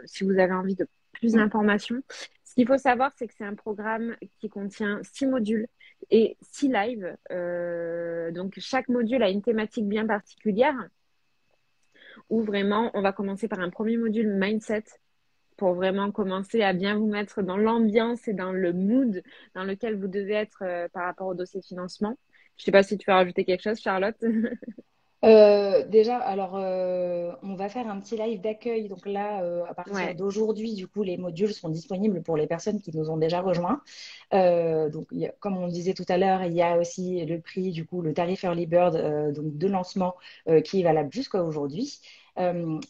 si vous avez envie de plus Mm. d'informations. Ce qu'il faut savoir, c'est que c'est un programme qui contient 6 modules et 6 lives. Donc, chaque module a une thématique bien particulière où vraiment, on va commencer par un premier module mindset pour vraiment commencer à bien vous mettre dans l'ambiance et dans le mood dans lequel vous devez être par rapport au dossier de financement. Je sais pas si tu veux rajouter quelque chose, Charlotte. Déjà, alors on va faire un petit live d'accueil. Donc là, à partir Ouais. d'aujourd'hui, du coup, les modules sont disponibles pour les personnes qui nous ont déjà rejoints. Donc, comme on disait tout à l'heure, il y a aussi le prix, du coup, le tarif Early Bird donc de lancement qui est valable jusqu'à aujourd'hui.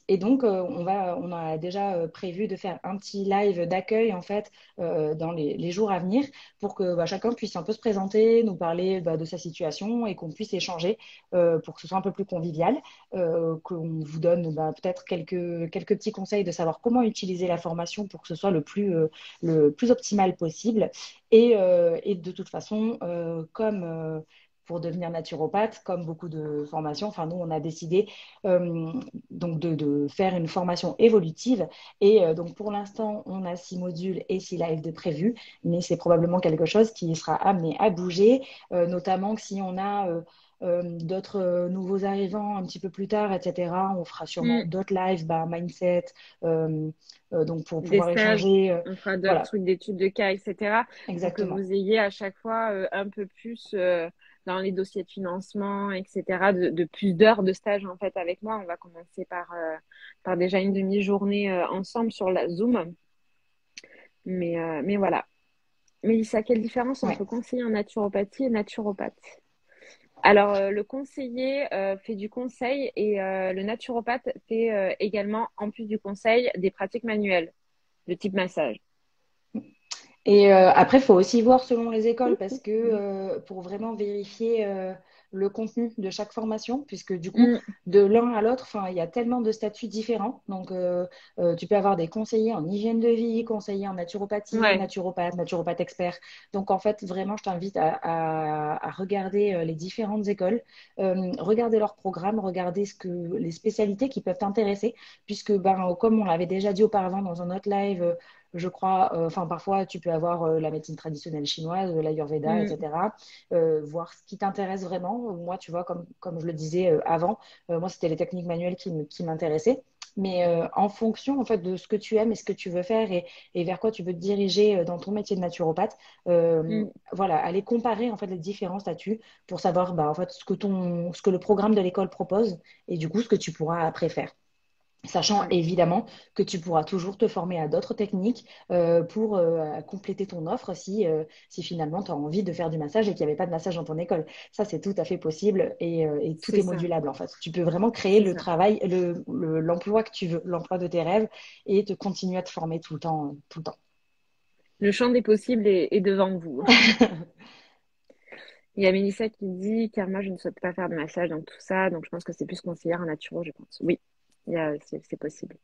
Et donc, on a déjà prévu de faire un petit live d'accueil en fait dans les jours à venir pour que chacun puisse un peu se présenter, nous parler de sa situation et qu'on puisse échanger pour que ce soit un peu plus convivial, qu'on vous donne peut-être quelques petits conseils de savoir comment utiliser la formation pour que ce soit le plus optimal possible. Et de toute façon, comme pour devenir naturopathe, comme beaucoup de formations, enfin nous on a décidé donc de faire une formation évolutive. Et donc pour l'instant, on a 6 modules et 6 lives de prévus, mais c'est probablement quelque chose qui sera amené à bouger, notamment que si on a d'autres nouveaux arrivants un petit peu plus tard, etc. On fera sûrement Mm. d'autres lives, mindset, euh, donc pour Des pouvoir stages, échanger. on fera d'autres Voilà, trucs d'études de cas, etc. Pour que exactement. vous ayez à chaque fois un peu plus dans les dossiers de financement, etc. De plus d'heures de stage en fait avec moi. On va commencer par déjà une demi-journée ensemble sur la Zoom. Mais voilà. Mélissa, quelle différence Ouais. entre conseiller en naturopathie et naturopathe? Alors, le conseiller fait du conseil et le naturopathe fait également, en plus du conseil, des pratiques manuelles de type massage. Et après, il faut aussi voir selon les écoles parce que pour vraiment vérifier le contenu de chaque formation, puisque du coup, Mm, de l'un à l'autre, enfin, il y a tellement de statuts différents. Donc, tu peux avoir des conseillers en hygiène de vie, conseillers en naturopathie, ouais, naturopathe, naturopathe expert. Donc, en fait, vraiment, je t'invite à regarder les différentes écoles, regarder leurs programmes, regarder les spécialités qui peuvent t'intéresser, puisque, comme on l'avait déjà dit auparavant dans un autre live, je crois, enfin parfois tu peux avoir la médecine traditionnelle chinoise, l'Ayurveda, mm, etc. Voir ce qui t'intéresse vraiment. Moi, tu vois, comme je le disais avant, moi c'était les techniques manuelles qui m'intéressaient. Mais en fonction en fait de ce que tu aimes et ce que tu veux faire et vers quoi tu veux te diriger dans ton métier de naturopathe, mm. voilà, aller comparer en fait les différents statuts pour savoir en fait ce que le programme de l'école propose et du coup ce que tu pourras après faire. Sachant Ouais. évidemment que tu pourras toujours te former à d'autres techniques pour compléter ton offre si finalement tu as envie de faire du massage et qu'il n'y avait pas de massage dans ton école. Ça, c'est tout à fait possible et tout C'est est ça, modulable en fait. Tu peux vraiment créer c'est le ça. travail, l'emploi que tu veux, l'emploi de tes rêves et te continuer à te former tout le temps, tout le temps. Le champ des possibles est devant vous. Il y a Mélissa qui dit, car moi je ne souhaite pas faire de massage dans tout ça, donc je pense que c'est plus conseillère en naturo, je pense. Oui, c'est possible.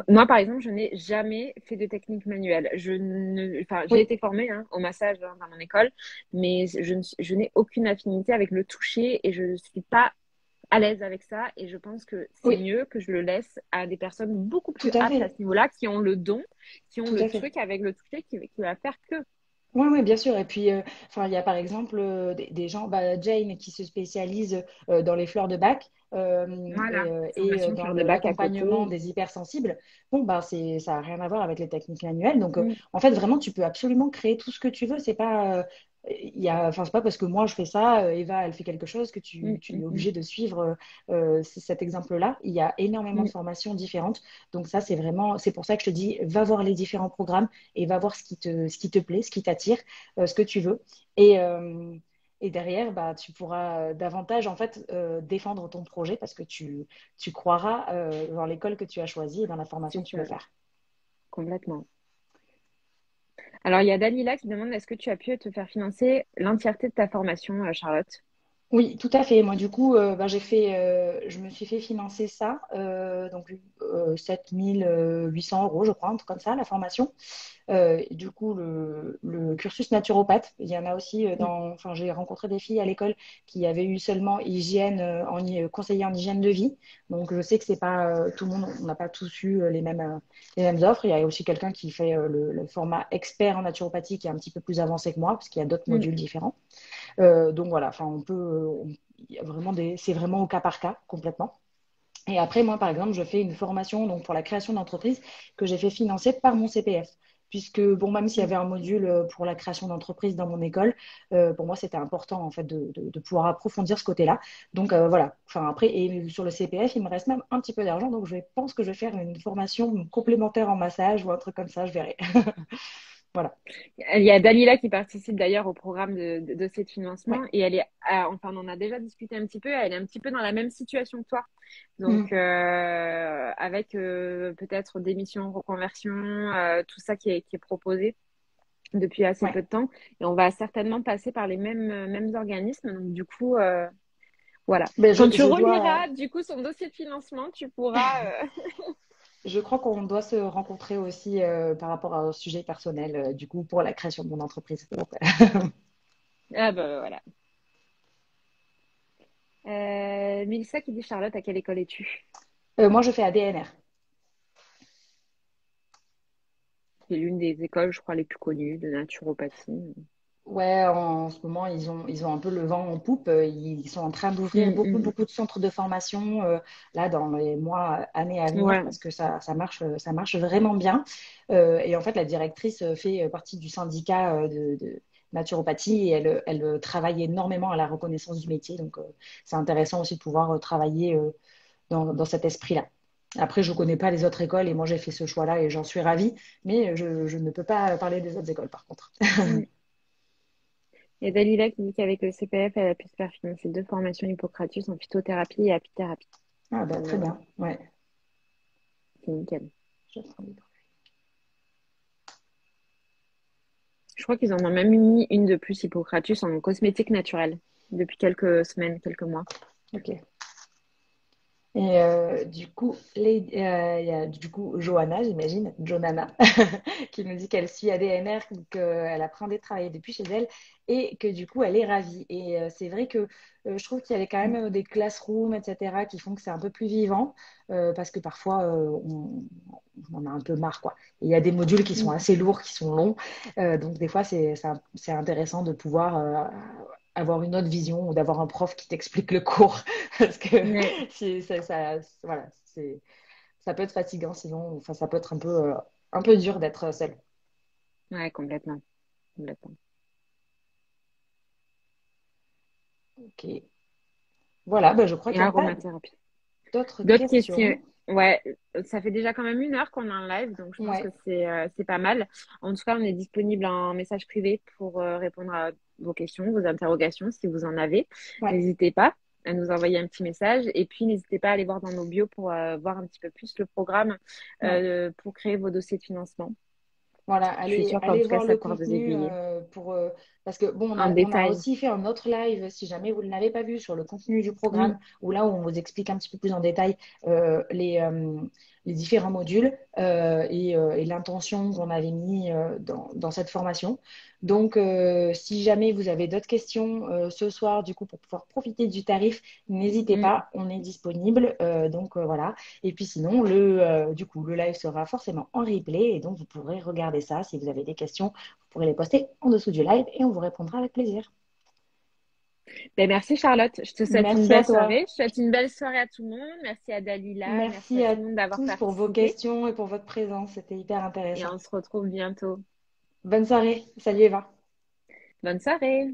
Moi, par exemple, je n'ai jamais fait de technique manuelle. Enfin, j'ai Oui, été formée hein, au massage dans mon école, mais je n'ai aucune affinité avec le toucher et je ne suis pas à l'aise avec ça. Et je pense que c'est oui, mieux que je le laisse à des personnes beaucoup tout plus à aptes à fait, ce niveau-là, qui ont le don, qui ont tout le à fait. truc avec le toucher qui va faire que. Oui, ouais, bien sûr. Et puis, enfin, il y a par exemple des gens, Jane, qui se spécialise dans les fleurs de bac Voilà, et formation dans fleur de bac à l'accompagnement côté. des hypersensibles. Bon, ça n'a rien à voir avec les techniques manuelles. Donc, Mm, en fait, vraiment, tu peux absolument créer tout ce que tu veux. C'est pas, enfin, c'est pas parce que moi je fais ça, Eva, elle fait quelque chose que mm, tu es mm, mm, obligé de suivre cet exemple-là. Il y a énormément de mm. formations différentes. Donc, ça, c'est pour ça que je te dis, va voir les différents programmes et va voir ce qui te plaît, ce qui t'attire, ce que tu veux. Et, euh, et derrière, tu pourras davantage en fait défendre ton projet parce que tu croiras dans l'école que tu as choisie et dans la formation C'est que tu veux ça, faire. complètement. Alors, il y a Dalila qui demande est-ce que tu as pu te faire financer l'entièreté de ta formation, Charlotte? Oui, tout à fait. Moi, du coup, je me suis fait financer ça, donc 7 800 euros, je crois, un truc comme ça, la formation. Et du coup, le cursus naturopathe, il y en a aussi enfin, j'ai rencontré des filles à l'école qui avaient eu seulement hygiène, conseiller en hygiène de vie. Donc, je sais que c'est pas tout le monde, on n'a pas tous eu les mêmes offres. Il y a aussi quelqu'un qui fait le format expert en naturopathie qui est un petit peu plus avancé que moi, parce qu'il y a d'autres Mm. modules différents. Donc voilà, enfin, il y a vraiment c'est vraiment au cas par cas, complètement. Et après, moi, par exemple, je fais une formation donc, pour la création d'entreprise que j'ai fait financer par mon CPF. Puisque, bon, même s'il y avait un module pour la création d'entreprise dans mon école, pour moi, c'était important, en fait, de pouvoir approfondir ce côté-là. Donc, voilà. Enfin, après, et sur le CPF, il me reste même un petit peu d'argent. Donc, je pense que je vais faire une formation complémentaire en massage ou un truc comme ça, je verrai. Voilà. Il y a Dalila qui participe d'ailleurs au programme de dossier de financement Ouais. et elle est, enfin, on en a déjà discuté un petit peu, elle est un petit peu dans la même situation que toi. Donc, Mhm. avec peut-être démission, reconversion, tout ça qui est proposé depuis assez Ouais. peu de temps. Et on va certainement passer par les mêmes organismes. Donc, du coup, voilà. Mais Quand tu je dois. reliras, du coup, son dossier de financement, tu pourras. Je crois qu'on doit se rencontrer aussi par rapport à un sujet personnel, du coup, pour la création de mon entreprise. Donc, Ah, bah, voilà. Mélissa qui dit Charlotte, à quelle école es-tu? moi, je fais ADNR. C'est l'une des écoles, je crois, les plus connues de naturopathie. Ouais, en ce moment, ils ont un peu le vent en poupe. Ils sont en train d'ouvrir Mm, beaucoup, mm, beaucoup de centres de formation là dans les mois, années à mm. venir Ouais. parce que ça marche vraiment bien. Et en fait, la directrice fait partie du syndicat de naturopathie et elle travaille énormément à la reconnaissance du métier. Donc, c'est intéressant aussi de pouvoir travailler dans cet esprit-là. Après, je ne connais pas les autres écoles et moi, j'ai fait ce choix-là et j'en suis ravie, mais je ne peux pas parler des autres écoles par contre. Mm. Il y a Dalila qui dit qu'avec le CPF, elle a pu se faire financer 2 formations Hippocratus en phytothérapie et apithérapie. Ah bah, Donc très voilà, bien, ouais. c'est nickel. Je prends des trucs. Je crois qu'ils en ont même mis une de plus Hippocratus en cosmétique naturelle depuis quelques semaines, quelques mois. Ok. Et du coup, il y a du coup Johanna, j'imagine, Jonana, qui nous dit qu'elle suit ADNR, qu'elle apprend à travailler depuis chez elle et que du coup, elle est ravie. Et c'est vrai que je trouve qu'il y a quand même des classrooms, etc., qui font que c'est un peu plus vivant parce que parfois, on en a un peu marre, quoi. Et il y a des modules qui sont Mm. assez lourds, qui sont longs. Donc, des fois, c'est intéressant de pouvoir avoir une autre vision ou d'avoir un prof qui t'explique le cours parce que Ouais, voilà, ça peut être fatigant sinon, enfin, ça peut être un peu dur d'être seul. ouais, complètement, complètement. Ok. Voilà, ben, je crois Et qu'il n'y a pas aromathérapie. d'autres D'autres questions? questions. Ouais, ça fait déjà quand même 1 heure qu'on est en live, donc je pense que Ouais, c'est pas mal. En tout cas, on est disponible en message privé pour répondre à vos questions, vos interrogations, si vous en avez. ouais, N'hésitez pas à nous envoyer un petit message. Et puis, n'hésitez pas à aller voir dans nos bios pour voir un petit peu plus le programme ouais. pour créer vos dossiers de financement. Voilà, Je suis sûre qu'en allez tout cas, voir ça le pourra vous contenu aiguiller parce que bon, en on a détail. aussi fait un autre live, si jamais vous ne l'avez pas vu, sur le contenu du programme, Oui. où là, où on vous explique un petit peu plus en détail euh, les, euh, les différents modules et l'intention qu'on avait mis dans cette formation. Donc, si jamais vous avez d'autres questions ce soir, du coup, pour pouvoir profiter du tarif, n'hésitez Mm. pas, on est disponible. Donc, voilà. Et puis sinon, du coup, le live sera forcément en replay et donc vous pourrez regarder ça. Si vous avez des questions, vous pourrez les poster en dessous du live et on vous répondra avec plaisir. Ben, merci Charlotte. Je te souhaite une Merci à belle toi. soirée. Je souhaite une belle soirée à tout le monde. Merci à Dalila. Merci Merci à à tout le monde d'avoir tous pour vos participé. questions et pour votre présence. C'était hyper Et intéressant. on se retrouve bientôt. Bonne soirée. Salut Eva. Bonne soirée.